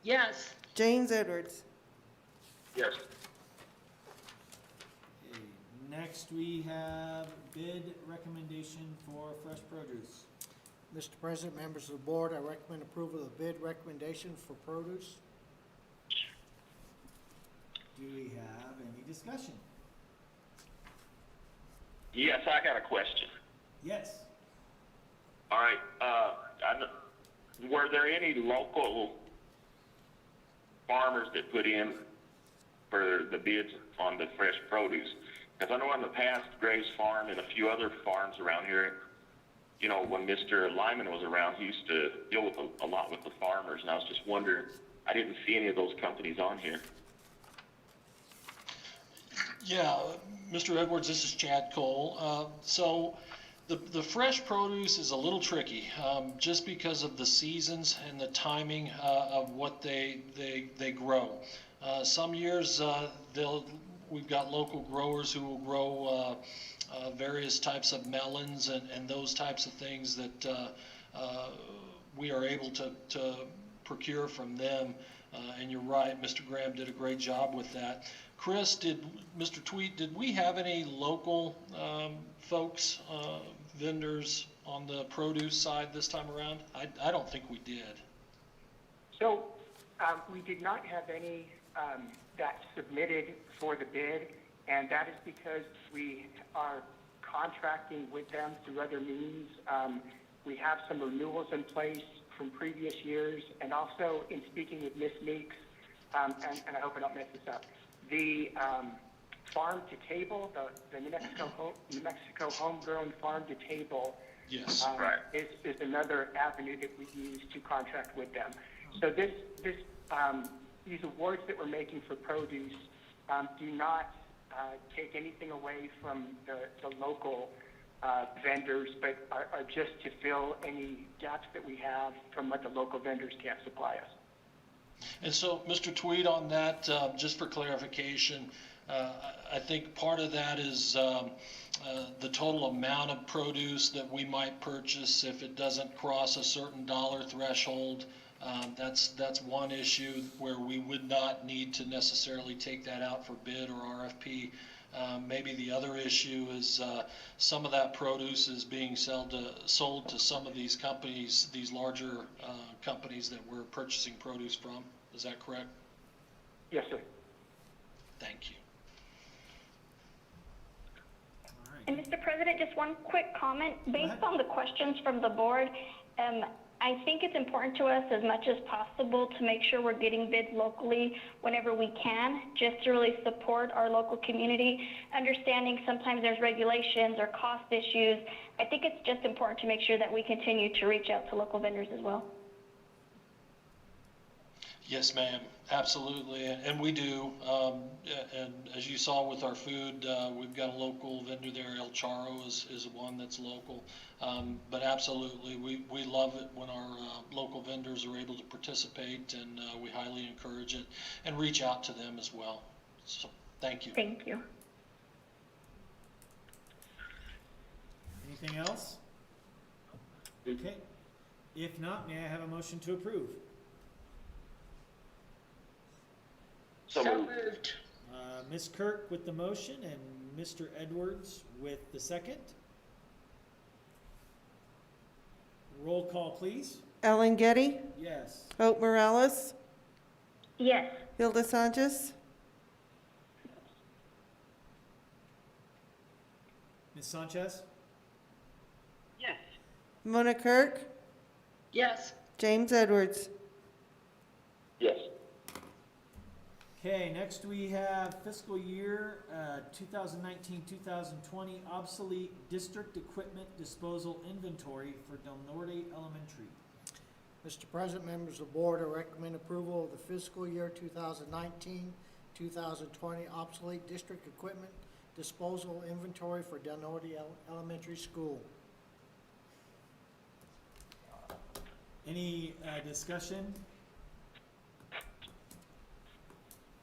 Yes. James Edwards. Yes. Okay, next we have bid recommendation for fresh produce. Mr. President, members of the board, I recommend approval of the bid recommendation for produce. Do we have any discussion? Yes, I got a question. Yes. All right, were there any local farmers that put in for the bids on the fresh produce? Because I know in the past, Graves Farm and a few other farms around here, you know, when Mr. Lyman was around, he used to deal with a lot with the farmers, and I was just wondering, I didn't see any of those companies on here. Yeah, Mr. Edwards, this is Chad Cole. So the fresh produce is a little tricky, just because of the seasons and the timing of what they grow. Some years we've got local growers who will grow various types of melons and those types of things that we are able to procure from them. And you're right, Mr. Graham did a great job with that. Chris, Mr. Tweet, did we have any local folks, vendors on the produce side this time around? I don't think we did. So, we did not have any that submitted for the bid, and that is because we are contracting with them through other means. We have some renewals in place from previous years, and also in speaking with Ms. Meeks, and I hope I don't mess this up, the farm to table, the New Mexico homegrown farm to table, Yes. Right. is another avenue that we use to contract with them. So these awards that we're making for produce do not take anything away from the local vendors, but are just to fill any gaps that we have from what the local vendors can't supply us. And so, Mr. Tweed, on that, just for clarification, I think part of that is the total amount of produce that we might purchase if it doesn't cross a certain dollar threshold. That's one issue where we would not need to necessarily take that out for bid or RFP. Maybe the other issue is some of that produce is being sold to some of these companies, these larger companies that we're purchasing produce from. Is that correct? Yes, sir. Thank you. All right. And Mr. President, just one quick comment. Based ahead. on the questions from the board, I think it's important to us as much as possible to make sure we're getting bids locally whenever we can, just to really support our local community. Understanding sometimes there's regulations or cost issues. I think it's just important to make sure that we continue to reach out to local vendors as well. Yes, ma'am, absolutely, and we do. And as you saw with our food, we've got a local vendor there. El Charo is one that's local. But absolutely, we love it when our local vendors are able to participate, and we highly encourage it and reach out to them as well. So, thank you. Thank you. Anything else? Okay. If not, may I have a motion to approve? So moved. Ms. Kirk with the motion and Mr. Edwards with the second. Roll call, please. Alan Getty, Yes. Hope Morales, Yes. Hilda Sanchez, Ms. Sanchez? Yes. Mona Kirk, Yes. James Edwards. Yes. Okay, next we have fiscal year 2019-2020 obsolete district equipment disposal inventory for Del Norte Elementary. Mr. President, members of the board, I recommend approval of the fiscal year 2019-2020 obsolete district equipment disposal inventory for Del Norte Elementary School. Any discussion?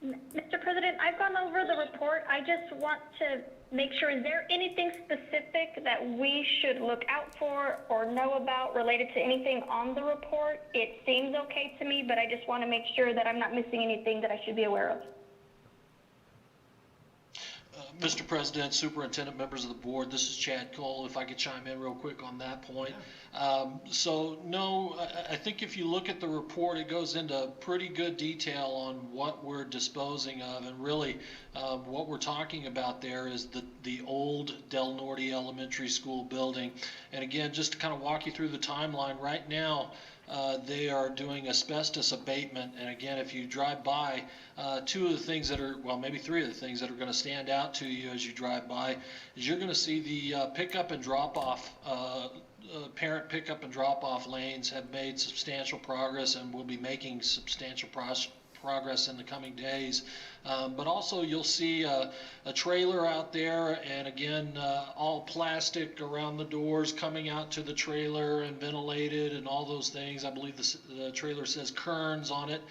Mr. President, I've gone over the report. I just want to make sure, is there anything specific that we should look out for or know about related to anything on the report? It seems okay to me, but I just want to make sure that I'm not missing anything that I should be aware of. Mr. President, Superintendent, members of the board, this is Chad Cole. If I could chime in real quick on that point. So no, I think if you look at the report, it goes into pretty good detail on what we're disposing of, and really what we're talking about there is the old Del Norte Elementary School building. And again, just to kind of walk you through the timeline, right now they are doing asbestos abatement. And again, if you drive by, two of the things that are, well, maybe three of the things that are going to stand out to you as you drive by is you're going to see the pickup and drop off, parent pickup and drop off lanes have made substantial progress and will be making substantial progress in the coming days. But also you'll see a trailer out there, and again, all plastic around the doors coming out to the trailer and ventilated and all those things. I believe the trailer says Kearns on it.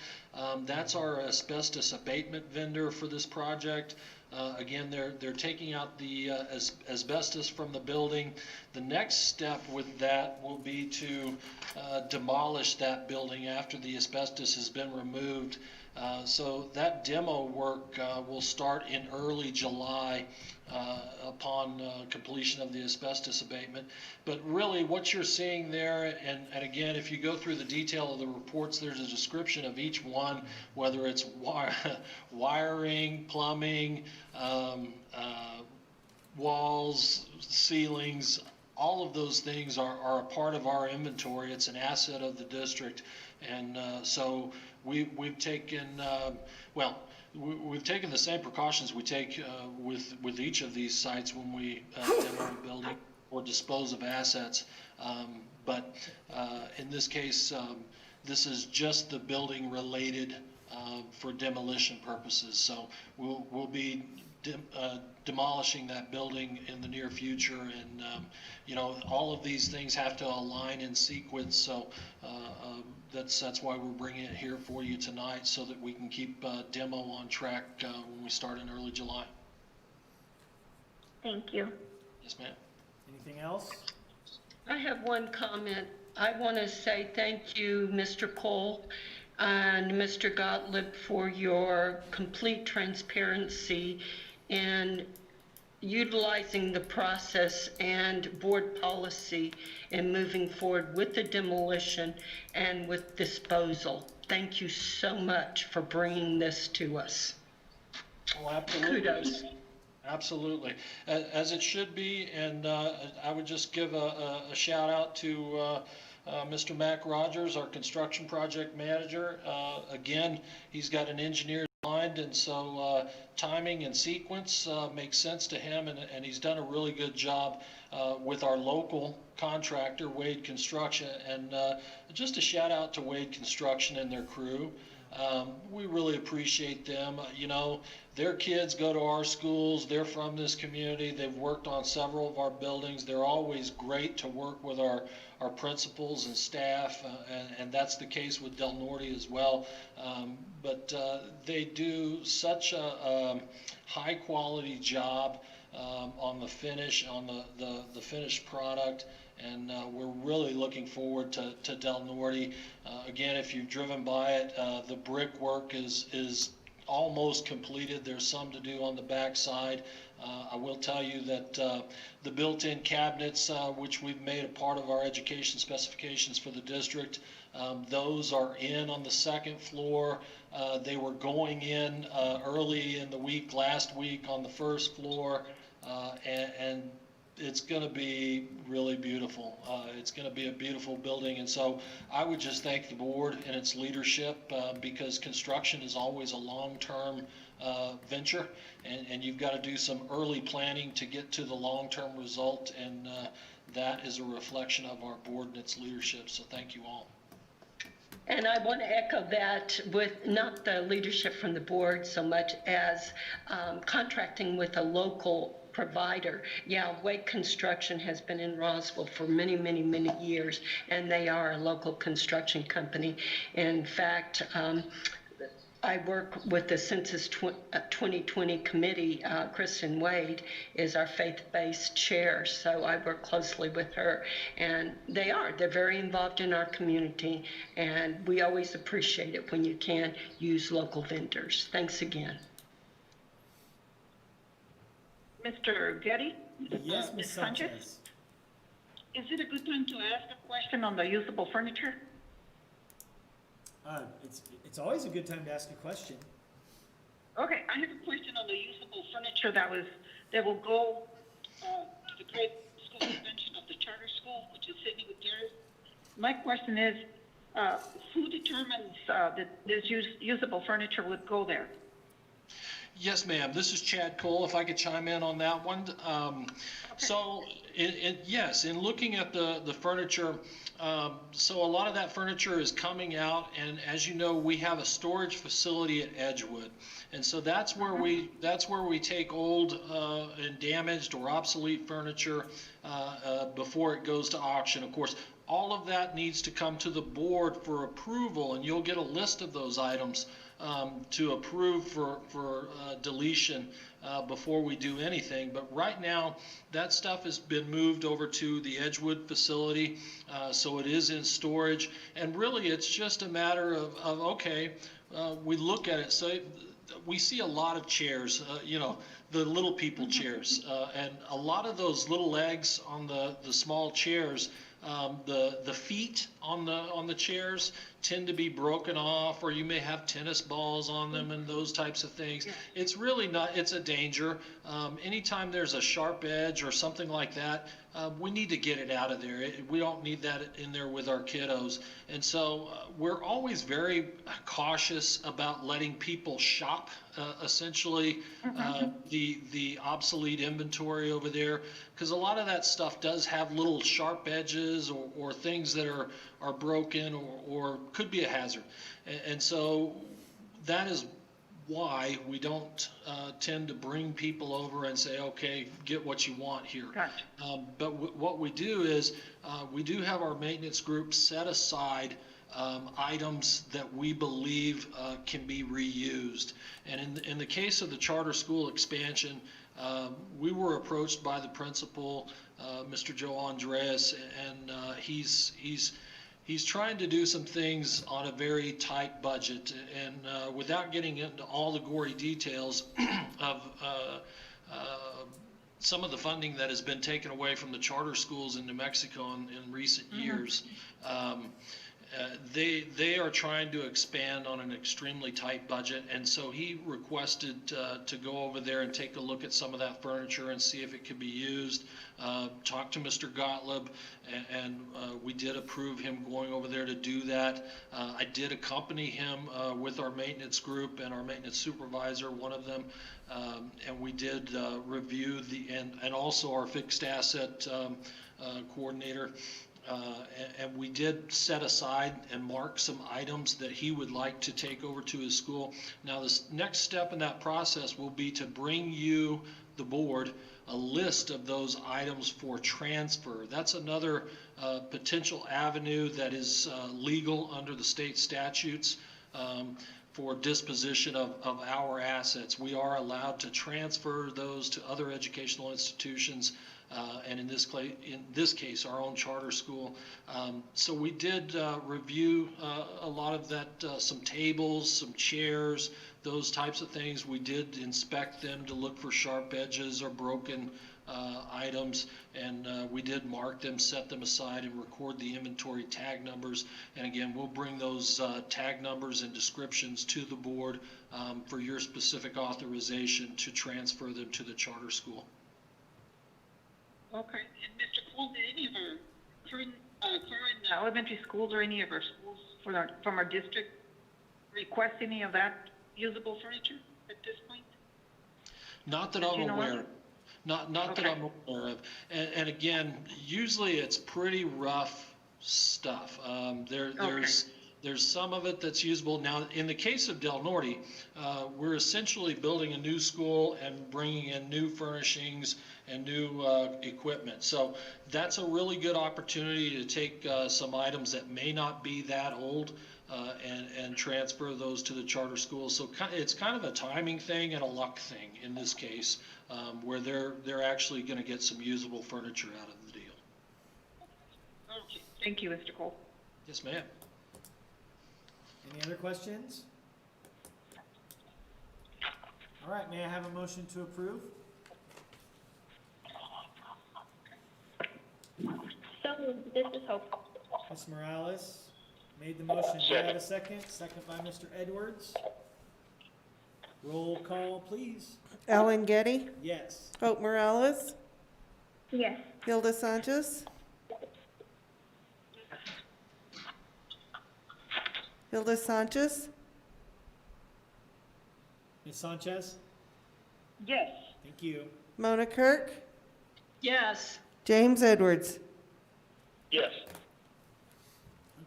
That's our asbestos abatement vendor for this project. Again, they're taking out the asbestos from the building. The next step with that will be to demolish that building after the asbestos has been removed. So that demo work will start in early July upon completion of the asbestos abatement. But really what you're seeing there, and again, if you go through the detail of the reports, there's a description of each one, whether it's wiring, plumbing, walls, ceilings, all of those things are a part of our inventory. It's an asset of the district. And so we've taken, we've taken the same precautions we take with each of these sites when we demo a building or dispose of assets. But in this case, this is just the building related for demolition purposes. So we'll be demolishing that building in the near future, and you know, all of these things have to align in sequence. So that's why we're bringing it here for you tonight, so that we can keep demo on track when we start in early July. Thank you. Yes, ma'am. Anything else? I have one comment. I want to say thank you, Mr. Cole and Mr. Gottlieb, for your complete transparency in utilizing the process and board policy in moving forward with the demolition and with disposal. Thank you so much for bringing this to us. Oh, absolutely. Kudos. Absolutely, as it should be. And I would just give a shout out to Mr. Mac Rogers, our construction project manager. Again, he's got an engineer in mind, and so timing and sequence makes sense to him, and he's done a really good job with our local contractor, Wade Construction. And just a shout out to Wade Construction and their crew. We really appreciate them. You know, their kids go to our schools. They're from this community. They've worked on several of our buildings. They're always great to work with our principals and staff, and that's the case with Del Norte as well. But they do such a high quality job on the finish, on the finished product. And we're really looking forward to Del Norte. Again, if you've driven by it, the brickwork is almost completed. There's some to do on the back side. I will tell you that the built-in cabinets, which we've made a part of our education specifications for the district, those are in on the second floor. They were going in early in the week, last week, on the first floor, and it's going to be really beautiful. It's going to be a beautiful building. And so I would just thank the board and its leadership, because construction is always a long-term venture, and you've got to do some early planning to get to the long-term result, and that is a reflection of our board and its leadership. So thank you all. And I want to echo that with not the leadership from the board so much as contracting with a local provider. Yeah, Wake Construction has been in Roswell for many, many, many years, and they are a local construction company. In fact, I work with the Census 2020 committee. Kristen Wade is our faith-based chair, so I work closely with her. And they're very involved in our community, and we always appreciate it when you can use local vendors. Thanks again. Mr. Getty? Yes, Ms. Ms. Sanchez? Sanchez. Is it a good time to ask a question on the usable furniture? It's always a good time to ask a question. Okay, I have a question on the usable furniture that will go to the great school convention of the charter school, which is Sydney Gutierrez. My question is, who determines that this usable furniture would go there? Yes, ma'am. This is Chad Cole, if I could chime in on that one. So, yes, in looking at the furniture, so a lot of that furniture is coming out, and as you know, we have a storage facility at Edgewood. And so that's where we take old and damaged or obsolete furniture before it goes to auction. Of course, all of that needs to come to the board for approval, and you'll get a list of those items to approve for deletion before we do anything. But right now, that stuff has been moved over to the Edgewood facility, so it is in storage. And really, it's just a matter of okay, we look at it. So we see a lot of chairs, the little people chairs, and a lot of those little legs on the small chairs. The feet on the chairs tend to be broken off, or you may have tennis balls on them and those types of things. It's really not, it's a danger. Anytime there's a sharp edge or something like that, we need to get it out of there. We don't need that in there with our kiddos. And so we're always very cautious about letting people shop essentially the obsolete inventory over there, because a lot of that stuff does have little sharp edges or things that are broken or could be a hazard. And so that is why we don't tend to bring people over and say, okay, get what you want here. Gotcha. But what we do is we do have our maintenance group set aside items that we believe can be reused. And in the case of the charter school expansion, we were approached by the principal, Mr. Joe Andreas, and he's trying to do some things on a very tight budget. And without getting into all the gory details of some of the funding that has been taken away from the charter schools in New Mexico in recent years, they are trying to expand on an extremely tight budget, and so he requested to go over there and take a look at some of that furniture and see if it could be used. Talk to Mr. Gottlieb, and we did approve him going over there to do that. I did accompany him with our maintenance group and our maintenance supervisor, one of them, and we did review and also our fixed asset coordinator. And we did set aside and mark some items that he would like to take over to his school. Now, this next step in that process will be to bring you, the board, a list of those items for transfer. That's another potential avenue that is legal under the state statutes for disposition of our assets. We are allowed to transfer those to other educational institutions, and in this case, our own charter school. So we did review a lot of that, some tables, some chairs, those types of things. We did inspect them to look for sharp edges or broken items, and we did mark them, set them aside, and record the inventory tag numbers. And again, we'll bring those tag numbers and descriptions to the board for your specific authorization to transfer them to the charter school. Okay, and Mr. Cole, did any of our current elementary schools or any of our schools from our district request any of that usable furniture at this point? Not that I'm aware of. Not that I'm aware of. And again, usually it's pretty rough stuff. There's some of it that's usable. Now, in the case of Del Norte, we're essentially building a new school and bringing in new furnishings and new equipment. So that's a really good opportunity to take some items that may not be that old and transfer those to the charter schools. So it's kind of a timing thing and a luck thing in this case, where they're actually going to get some usable furniture out of the deal. Okay, thank you, Mr. Cole. Yes, ma'am. Any other questions? All right, may I have a motion to approve? So this is Hope. Ms. Morales made the motion. Do I have a second? Second by Mr. Edwards. Roll call, please. Ellen Getty, Yes. Hope Morales, Yes. Hilda Sanchez. Hilda Sanchez, Ms. Sanchez? Yes. Thank you. Mona Kirk, Yes. James Edwards. Yes.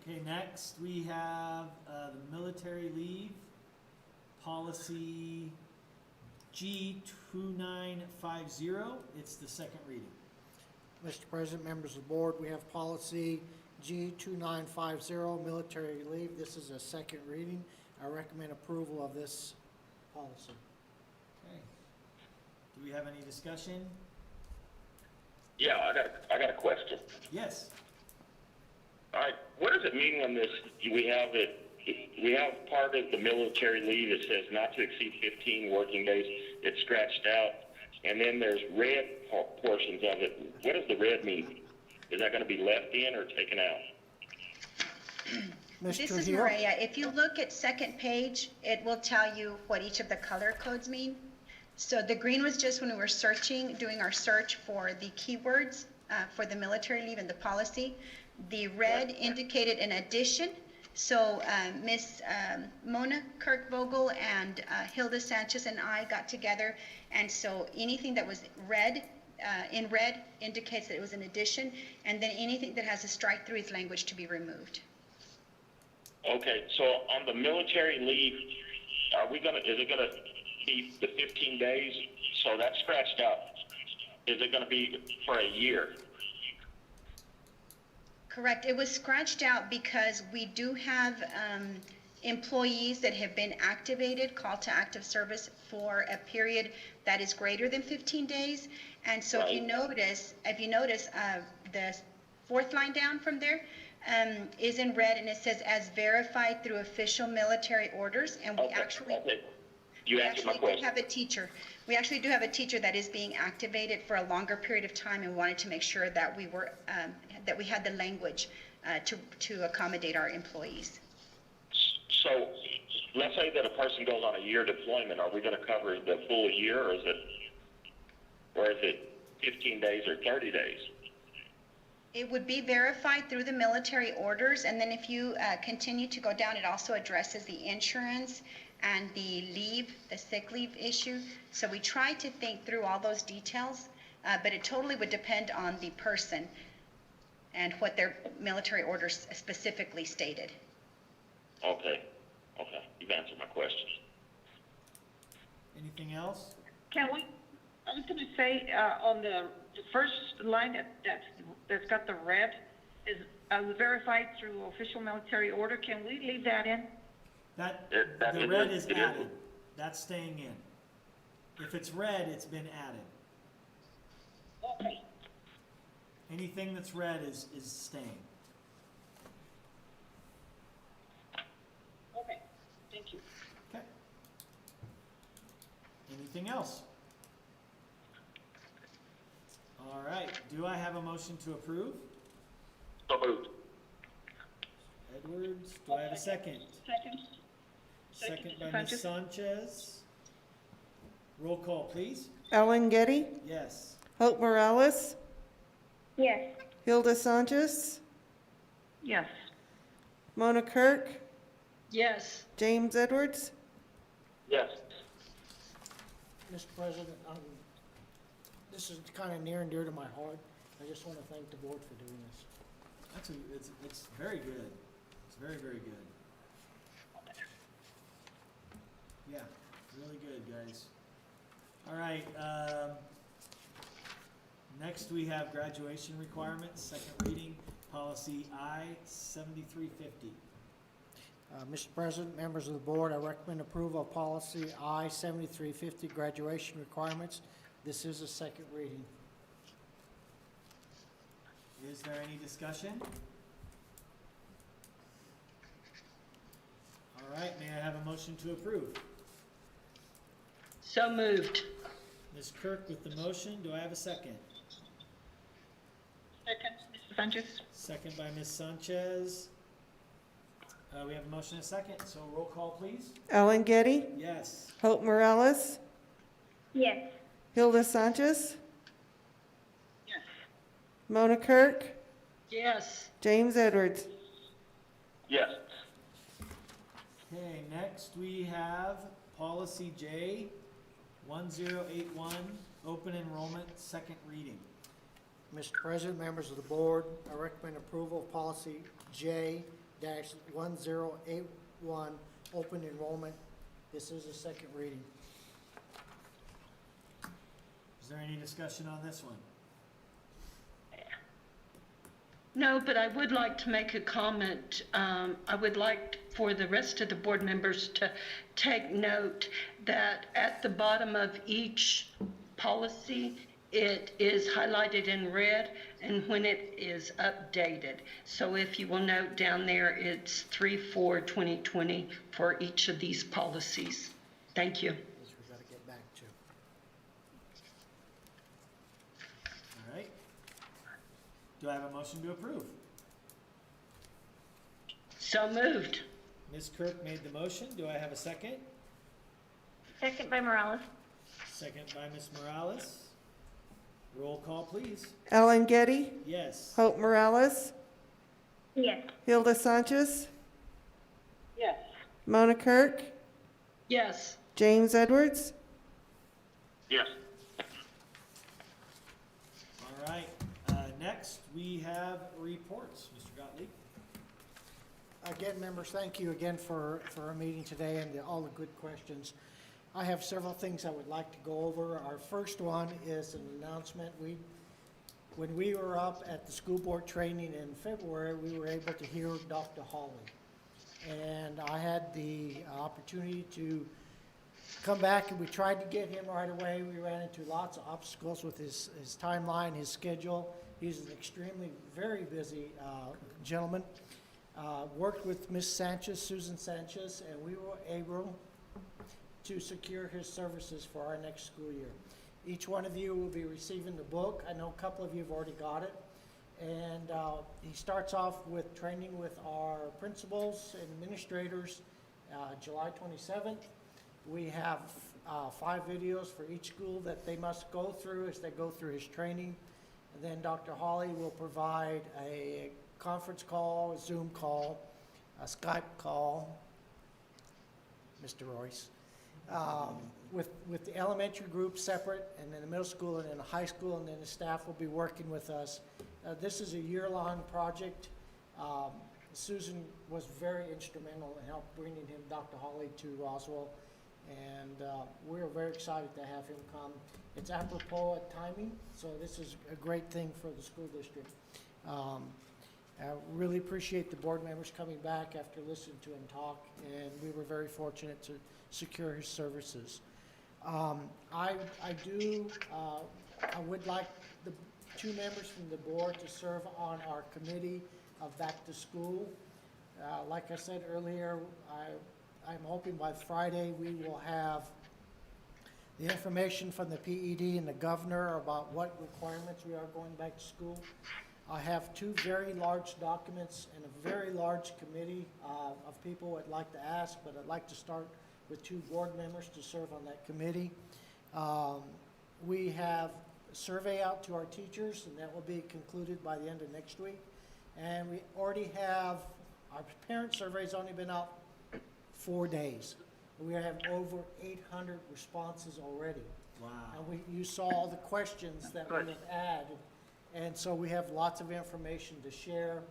Okay, next we have the military leave policy G2950. It's the second reading. Mr. President, members of the board, we have policy G2950, military leave. This is a second reading. I recommend approval of this policy. Okay. Do we have any discussion? Yeah, I got a question. Yes. All right, what does it mean when we have part of the military leave that says not to exceed 15 working days? It's scratched out, and then there's red portions of it. What does the red mean? Is that going to be left in or taken out? This Mr. is Hill? Maria. If you look at second page, it will tell you what each of the color codes mean. So the green was just when we were doing our search for the keywords for the military leave and the policy. The red indicated an addition. So Miss Mona Kirk-Vogel and Hilda Sanchez and I got together, and so anything that was red, in red, indicates that it was an addition, and then anything that has a strike-through is language to be removed. Okay, so on the military leave, is it gonna be the 15 days? So that's scratched out. Is it gonna be for a year? Correct. It was scratched out because we do have employees that have been activated, called to active service for a period that is greater than 15 days. And so if you notice, the fourth line down from there is in red, and it says as verified through official military orders. And we actually do have a teacher. We actually do have a teacher that is being activated for a longer period of time, and wanted to make sure that we were that we had the language to accommodate our employees. So let's say that a person goes on a year deployment. Are we going to cover the full year, or is it 15 days or 30 days? It would be verified through the military orders, and then if you continue to go down, it also addresses the insurance and the leave, the sick leave issue. So we try to think through all those details, but it totally would depend on the person and what their military orders specifically stated. Okay, you've answered my question. Anything else? I was going to say, on the first line that's got the red, is verified through official military order. Can we leave that in? The red is added. That's staying in. If it's red, it's been added. Okay. Anything that's red is staying. Okay, thank you. Okay. Anything else? All right, do I have a motion to approve? So moved. Edwards, do I have a second? Second. Second by Ms. Sanchez. Roll call, please. Ellen Getty, Yes. Hope Morales, Yes. Hilda Sanchez, Yes. Mona Kirk, Yes. James Edwards. Yes. Mr. President, this is kind of near and dear to my heart. I just want to thank the board for doing this. It's very good. It's very, very good. Yeah, really good, guys. All right, next we have graduation requirements, second reading, policy I-7350. Mr. President, members of the board, I recommend approval of policy I-7350, graduation requirements. This is a second reading. Is there any discussion? All right, may I have a motion to approve? So moved. Ms. Kirk with the motion, do I have a second? Second, Mr. Sanchez. Second by Ms. Sanchez. We have a motion and a second, so roll call, please. Ellen Getty, Yes. Hope Morales, Yes. Hilda Sanchez, Yes. Mona Kirk, Yes. James Edwards. Yes. Okay, next we have policy J 1081, open enrollment, second reading. Mr. President, members of the board, I recommend approval of policy J-1081, open enrollment. This is a second reading. Is there any discussion on this one? No, but I would like to make a comment. I would like for the rest of the board members to take note that at the bottom of each policy, it is highlighted in red and when it is updated. So if you will note down there, it's 3/4/2020 for each of these policies. Thank you. Which we gotta get back to. All right. Do I have a motion to approve? So moved. Ms. Kirk made the motion. Do I have a second? Second by Morales. Second by Ms. Morales. Roll call, please. Ellen Getty, Yes. Hope Morales, Yes. Hilda Sanchez, Yes. Mona Kirk, Yes. James Edwards. Yes. All right. Next, we have reports. Mr. Gottlieb. Again, members, thank you again for our meeting today and all the good questions. I have several things I would like to go over. Our first one is an announcement. When we were up at the school board training in February, we were able to hear Dr. Hawley. And I had the opportunity to come back, and we tried to get him right away. We ran into lots of obstacles with his timeline, his schedule. He's an extremely, very busy gentleman. Worked with Miss Sanchez, Susan Sanchez, and we were able to secure his services for our next school year. Each one of you will be receiving the book. I know a couple of you have already got it. And he starts off with training with our principals and administrators July 27th. We have 5 videos for each school that they must go through as they go through his training. And then Dr. Hawley will provide a conference call, a Zoom call, a Skype call, Mr. Royce, with the elementary group separate, and then the middle school, and then the high school, and then the staff will be working with us. This is a year-long project. Susan was very instrumental in help bringing him, Dr. Hawley, to Roswell, and we're very excited to have him come. It's apropos at timing, so this is a great thing for the school district. I really appreciate the board members coming back after listening to him talk, and we were very fortunate to secure his services. I would like the 2 members from the board to serve on our committee of Back to School. Like I said earlier, I'm hoping by Friday we will have the information from the PED and the governor about what requirements we are going back to school. I have 2 very large documents and a very large committee of people I'd like to ask, but I'd like to start with 2 board members to serve on that committee. We have a survey out to our teachers, and that will be concluded by the end of next week. And we already have, our parent survey's only been out 4 days. We have over 800 responses already. Wow. And you saw all the questions that we have added. And so we have lots of information to share.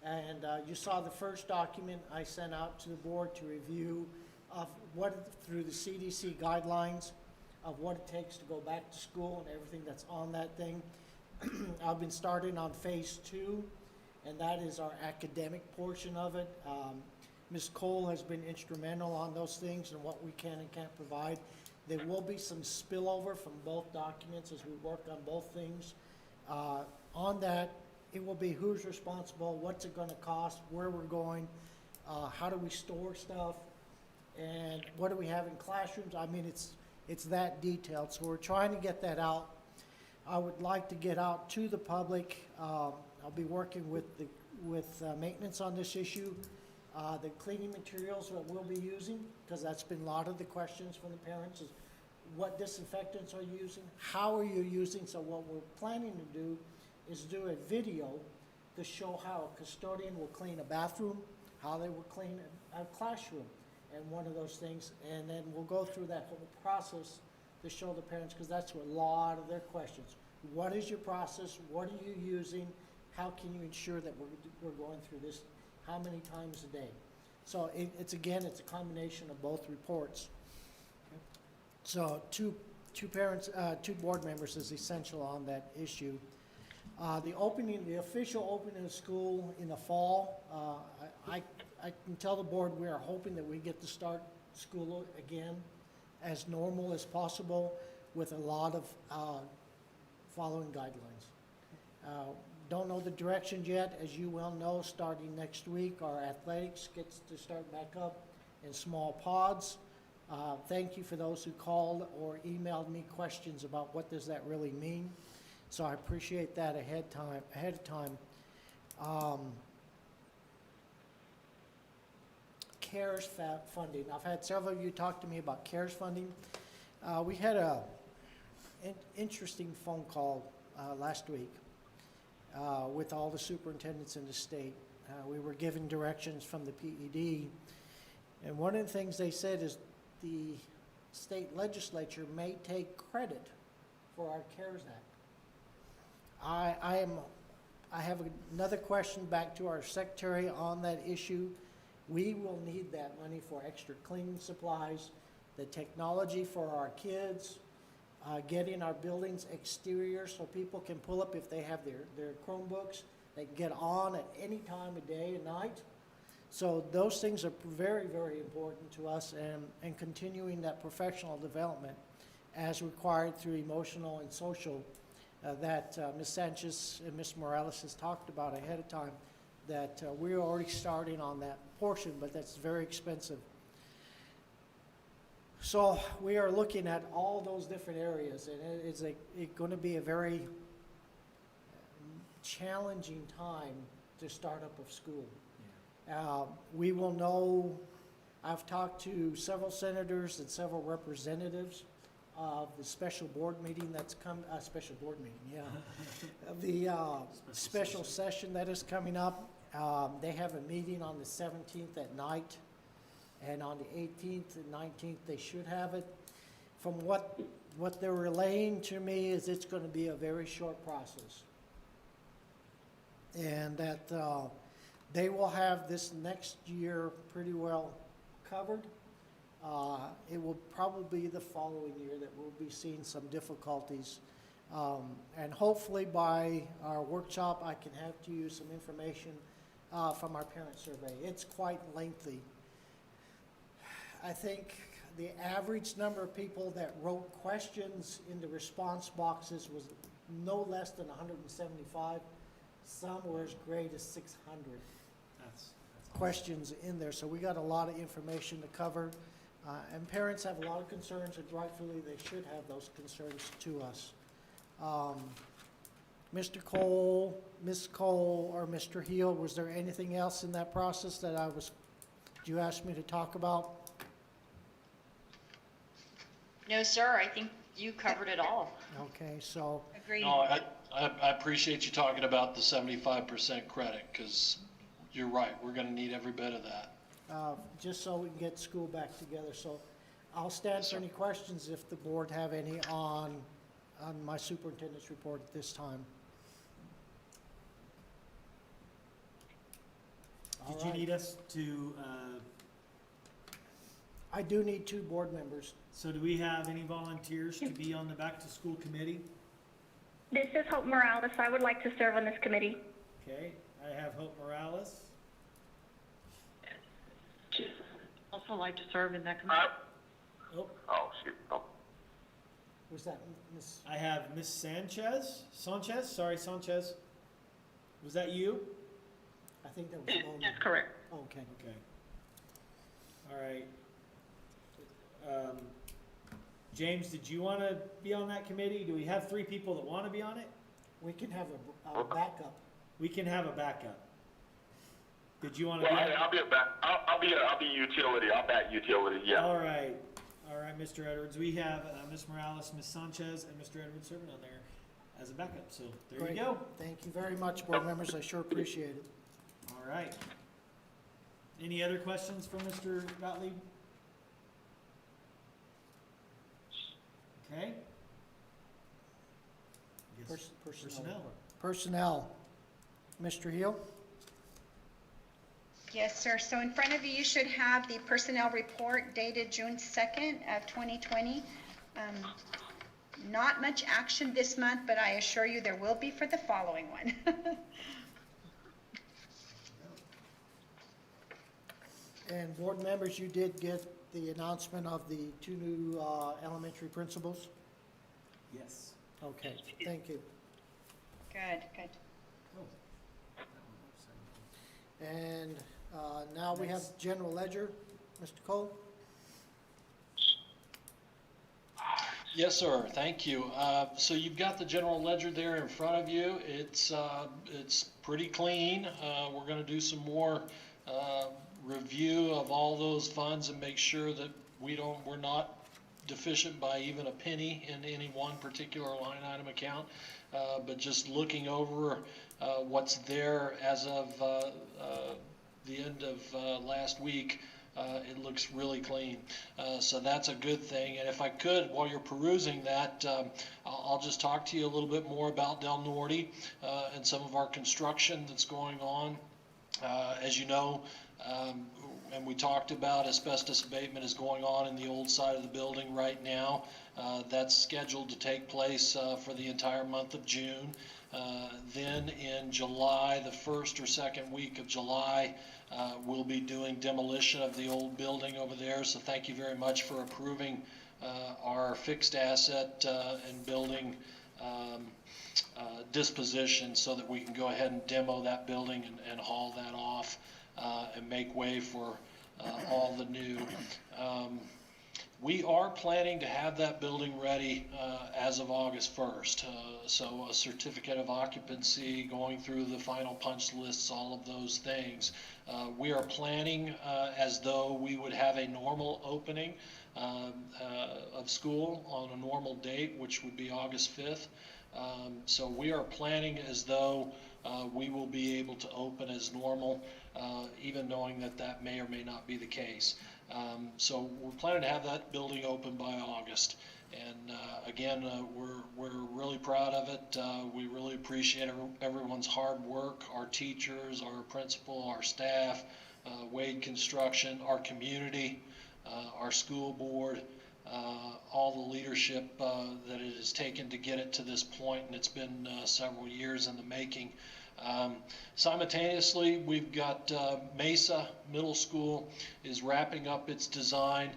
And you saw the first document I sent out to the board to review of what, through the CDC guidelines, of what it takes to go back to school and everything that's on that thing. I've been starting on phase 2, and that is our academic portion of it. Ms. Cole has been instrumental on those things and what we can and can't provide. There will be some spillover from both documents as we work on both things. On that, it will be who's responsible, what's it gonna cost, where we're going, how do we store stuff, and what do we have in classrooms. I mean, it's that detailed, so we're trying to get that out. I would like to get out to the public. I'll be working with maintenance on this issue. The cleaning materials that we'll be using, because that's been a lot of the questions from the parents, is what disinfectants are you using? How are you using? So what we're planning to do is do a video to show how a custodian will clean a bathroom, how they will clean a classroom, and one of those things. And then we'll go through that whole process to show the parents, because that's a lot of their questions. What is your process? What are you using? How can you ensure that we're going through this? How many times a day? So it's a combination of both reports. So two board members is essential on that issue. The official opening of school in the fall, I can tell the board we are hoping that we get to start school again as normal as possible with a lot of following guidelines. Don't know the directions yet. As you well know, starting next week, our athletics gets to start back up in small pods. Thank you for those who called or emailed me questions about what does that really mean. So I appreciate that ahead of time. CARES funding. I've had several of you talk to me about CARES funding. We had an interesting phone call last week with all the superintendents in the state. We were given directions from the PED, and one of the things they said is the state legislature may take credit for our CARES Act. I have another question back to our secretary on that issue. We will need that money for extra cleaning supplies, the technology for our kids, getting our buildings exterior so people can pull up if they have their Chromebooks. They can get on at any time of day and night. So those things are very, very important to us, and continuing that professional development as required through emotional and social that Ms. Sanchez and Ms. Morales has talked about ahead of time, that we're already starting on that portion, but that's very expensive. So we are looking at all those different areas, and it's going to be a very challenging time to start up of school. We will know, I've talked to several senators and several representatives of the special board meeting that's special board meeting, yeah. The special session that is coming up. They have a meeting on the 17th at night, and on the 18th and 19th they should have it. From what they're relaying to me is it's going to be a very short process, and that they will have this next year pretty well covered. It will probably be the following year that we'll be seeing some difficulties. And hopefully by our workshop, I can have to you some information from our parent survey. It's quite lengthy. I think the average number of people that wrote questions in the response boxes was no less than 175. Some were as great as 600 questions in there. So we got a lot of information to cover. And parents have a lot of concerns, and rightfully they should have those concerns to us. Mr. Cole, Ms. Cole, or Mr. Heel, was there anything else in that process that you asked me to talk about? No, sir, I think you covered it all. Okay, so. Agreed. No, I appreciate you talking about the 75% credit, because you're right, we're gonna need every bit of that. Just so we can get school back together. So I'll stand for any questions if the board have any on my superintendent's report at this time. Did you need us to, I do need 2 board members. so do we have any volunteers to be on the back to school committee? This is Hope Morales. I would like to serve on this committee. Okay, I have Hope Morales. Also like to serve in that committee. Oh, Oh, shoot. Oh. Was that Ms.? I have Miss Sanchez. Sanchez. Was that you? I think that was Mona. That's correct. Okay. Okay. All right. James, did you want to be on that committee? Do we have 3 people that want to be on it? We can have a backup. We can have a backup. Did you want to Well, be on hey, it? I'll be utility. I'll back utility. Yeah. All right, Mr. Edwards. We have Ms. Morales, Ms. Sanchez, and Mr. Edwards serving on there as a backup. So there Great. you go. Thank you very much, board members. I sure appreciate it. All right. Any other questions for Mr. Gottlieb? Okay. I guess personnel. Personnel. Mr. Hill? Yes, sir. So in front of you, you should have the personnel report dated June 2nd of 2020. Not much action this month, but I assure you there will be for the following one. And board members, you did get the announcement of the 2 new elementary principals? Yes. Okay, thank you. Good, good. Oh. And now we have general ledger. Mr. Cole? Yes, sir. Thank you. So you've got the general ledger there in front of you. It's pretty clean. We're going to do some more review of all those funds and make sure that we're not deficient by even a penny in any one particular line item account. But just looking over what's there as of the end of last week, it looks really clean. So that's a good thing. And if I could, while you're perusing that, I'll just talk to you a little bit more about Del Norte and some of our construction that's going on. As you know, and we talked about, asbestos abatement is going on in the old side of the building right now. That's scheduled to take place for the entire month of June. Then in July, the first or second week of July, we'll be doing demolition of the old building over there. So thank you very much for approving our fixed asset and building disposition so that we can go ahead and demo that building and haul that off and make way for all the new. We are planning to have that building ready as of August 1st. So a certificate of occupancy, going through the final punch lists, all of those things. We are planning as though we would have a normal opening of school on a normal date, which would be August 5th. So we are planning as though we will be able to open as normal, even knowing that that may or may not be the case. So we're planning to have that building open by August. And again, we're really proud of it. We really appreciate everyone's hard work, our teachers, our principal, our staff, Wade Construction, our community, our school board, all the leadership that it has taken to get it to this point, and it's been several years in the making. Simultaneously, we've got Mesa Middle School is wrapping up its design.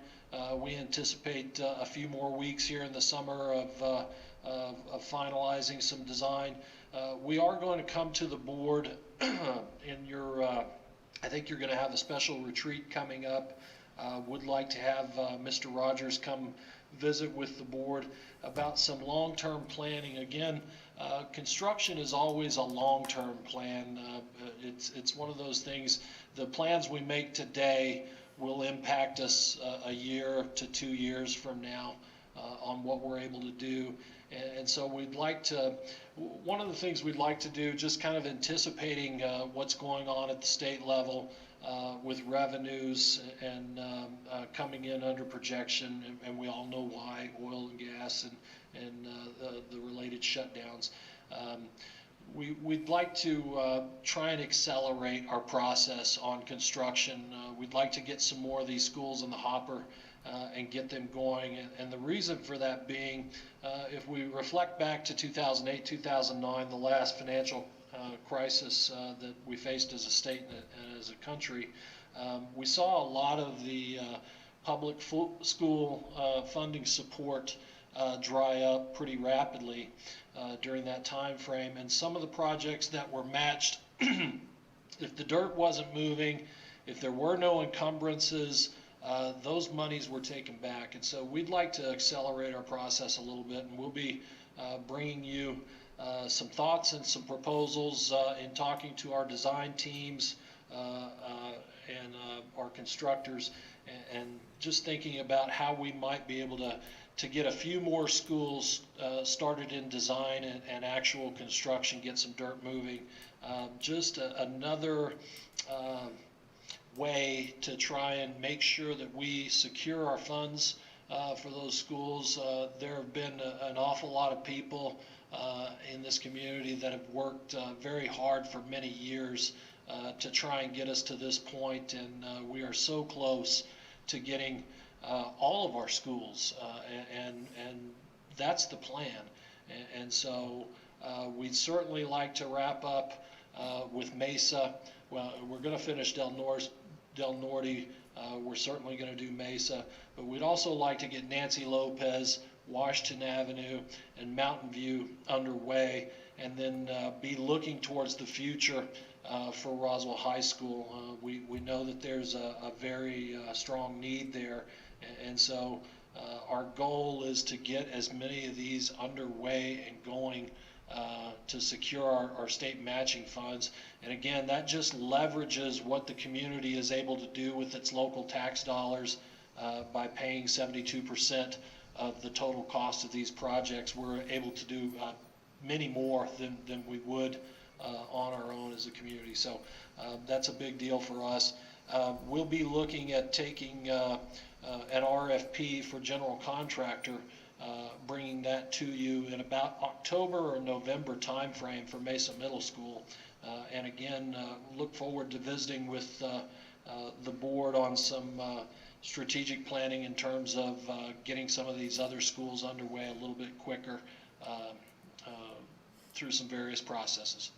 We anticipate a few more weeks here in the summer of finalizing some design. We are going to come to the board in your, I think you're going to have a special retreat coming up. Would like to have Mr. Rogers come visit with the board about some long-term planning. Again, construction is always a long-term plan. It's one of those things, the plans we make today will impact us a year to 2 years from now on what we're able to do. And so we'd like to, one of the things we'd like to do, just kind of anticipating what's going on at the state level with revenues and coming in under projection, and we all know why, oil and gas and the related shutdowns. We'd like to try and accelerate our process on construction. We'd like to get some more of these schools in the hopper and get them going. And the reason for that being, if we reflect back to 2008, 2009, the last financial crisis that we faced as a state and as a country, We saw a lot of the public school funding support dry up pretty rapidly during that time frame, and some of the projects that were matched, if the dirt wasn't moving, if there were no encumbrances, those monies were taken back. And so we'd like to accelerate our process a little bit, and we'll be bringing you some thoughts and some proposals in talking to our design teams and our constructors, and just thinking about how we might be able to get a few more schools started in design and actual construction, get some dirt moving. Just another way to try and make sure that we secure our funds for those schools. There have been an awful lot of people in this community that have worked very hard for many years to try and get us to this point, and we are so close to getting all of our schools, and that's the plan. And so we'd certainly like to wrap up with Mesa. Well, we're going to finish Del Norte. We're certainly going to do Mesa, but we'd also like to get Nancy Lopez, Washington Avenue, and Mountain View underway, and then be looking towards the future for Roswell High School. We know that there's a very strong need there, and so our goal is to get as many of these underway and going to secure our state matching funds. And again, that just leverages what the community is able to do with its local tax dollars by paying 72% of the total cost of these projects. We're able to do many more than we would on our own as a community. So that's a big deal for us. We'll be looking at taking an RFP for general contractor, bringing that to you in about October or November timeframe for Mesa Middle School. And again, look forward to visiting with the board on some strategic planning in terms of getting some of these other schools underway a little bit quicker through some various processes.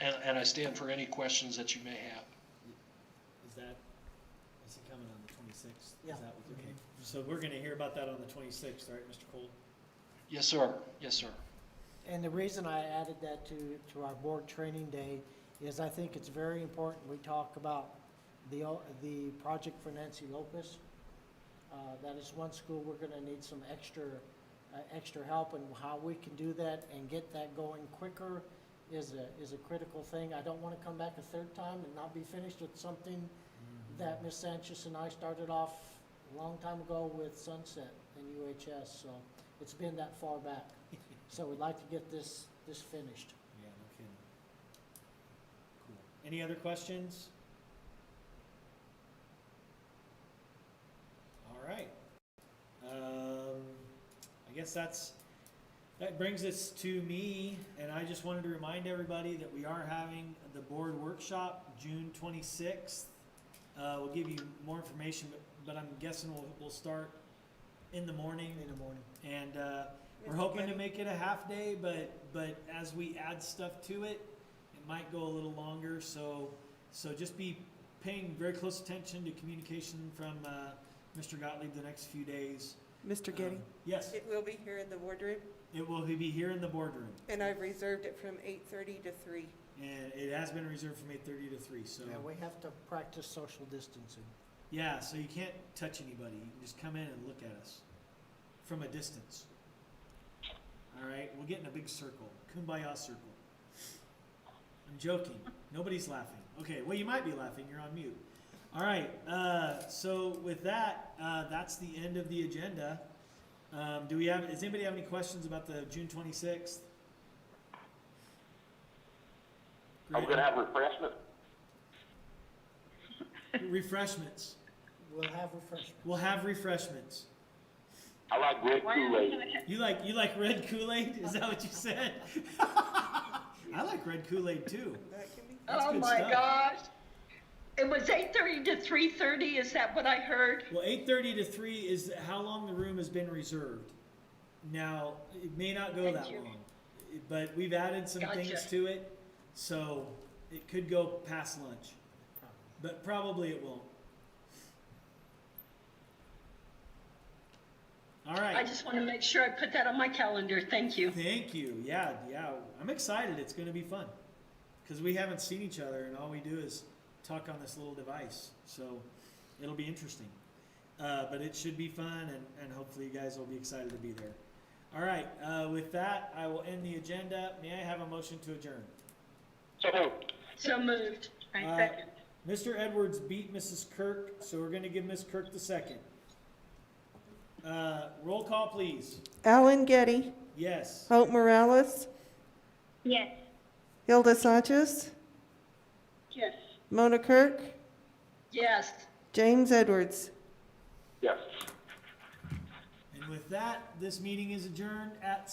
And I stand for any questions that you may have. Is it coming on the 26th? Yeah. Is that what, okay. So we're going to hear about that on the 26th, right, Mr. Cole? Yes, sir. Yes, sir. And the reason I added that to our board training day is I think it's very important we talk about the project for Nancy Lopez. That is one school we're going to need some extra help, and how we can do that and get that going quicker is a critical thing. I don't want to come back a third time and not be finished with something that Ms. Sanchez and I started off a long time ago with Sunset and UHS. So it's been that far back. So we'd like to get this finished. Yeah, no kidding. Cool. Any other questions? All right. I guess that brings us to me, and I just wanted to remind everybody that we are having the board workshop June 26th. We'll give you more information, but I'm guessing we'll start in the morning. And we're hoping to make it a half day, but as we add stuff to it, it might go a little longer. So just be paying very close attention to communication from Mr. Gottlieb the next few days. Mr. Getty? Yes, It will be here in the boardroom, it will be here in the boardroom, and I've reserved it from 8:30 to 3. and it has been reserved from 8:30 to 3. So Yeah, we have to practice social distancing. yeah, so you can't touch anybody. You can just come in and look at us from a distance. All right, we'll get in a big circle, kumbaya circle. I'm joking. Nobody's laughing. Okay, well, you might be laughing. You're on mute. All right, so with that, that's the end of the agenda. Does anybody have any questions about the June 26th? Are we gonna have refreshment? Refreshments. We'll have refreshments. We'll have refreshments. I like red Kool-Aid. You like red Kool-Aid? Is that what you said? I like red Kool-Aid too. That can be. That's Oh good my stuff. gosh. It was 8:30 to 3:30, is that what I heard? Well, 8:30 to 3 is how long the room has been reserved. Now, it may not go Thank that you. long, but we've added some Gotcha. things to it, so it could go past lunch. but probably it won't. All I right. just want to make sure I put that on my calendar. Thank you. Thank you. Yeah. I'm excited. It's going to be fun because we haven't seen each other, and all we do is talk on this little device. So it'll be interesting. But it should be fun, and hopefully you guys will be excited to be there. All right. With that, I will end the agenda. May I have a motion to adjourn? So moved. So moved. I Uh, second. Mr. Edwards beat Mrs. Kirk, so we're going to give Ms. Kirk the second. Roll call, please. Alan Getty, Yes. Hope Morales, Yes. Hilda Sanchez, Yes. Mona Kirk, Yes. James Edwards. Yes. And with that, this meeting is adjourned at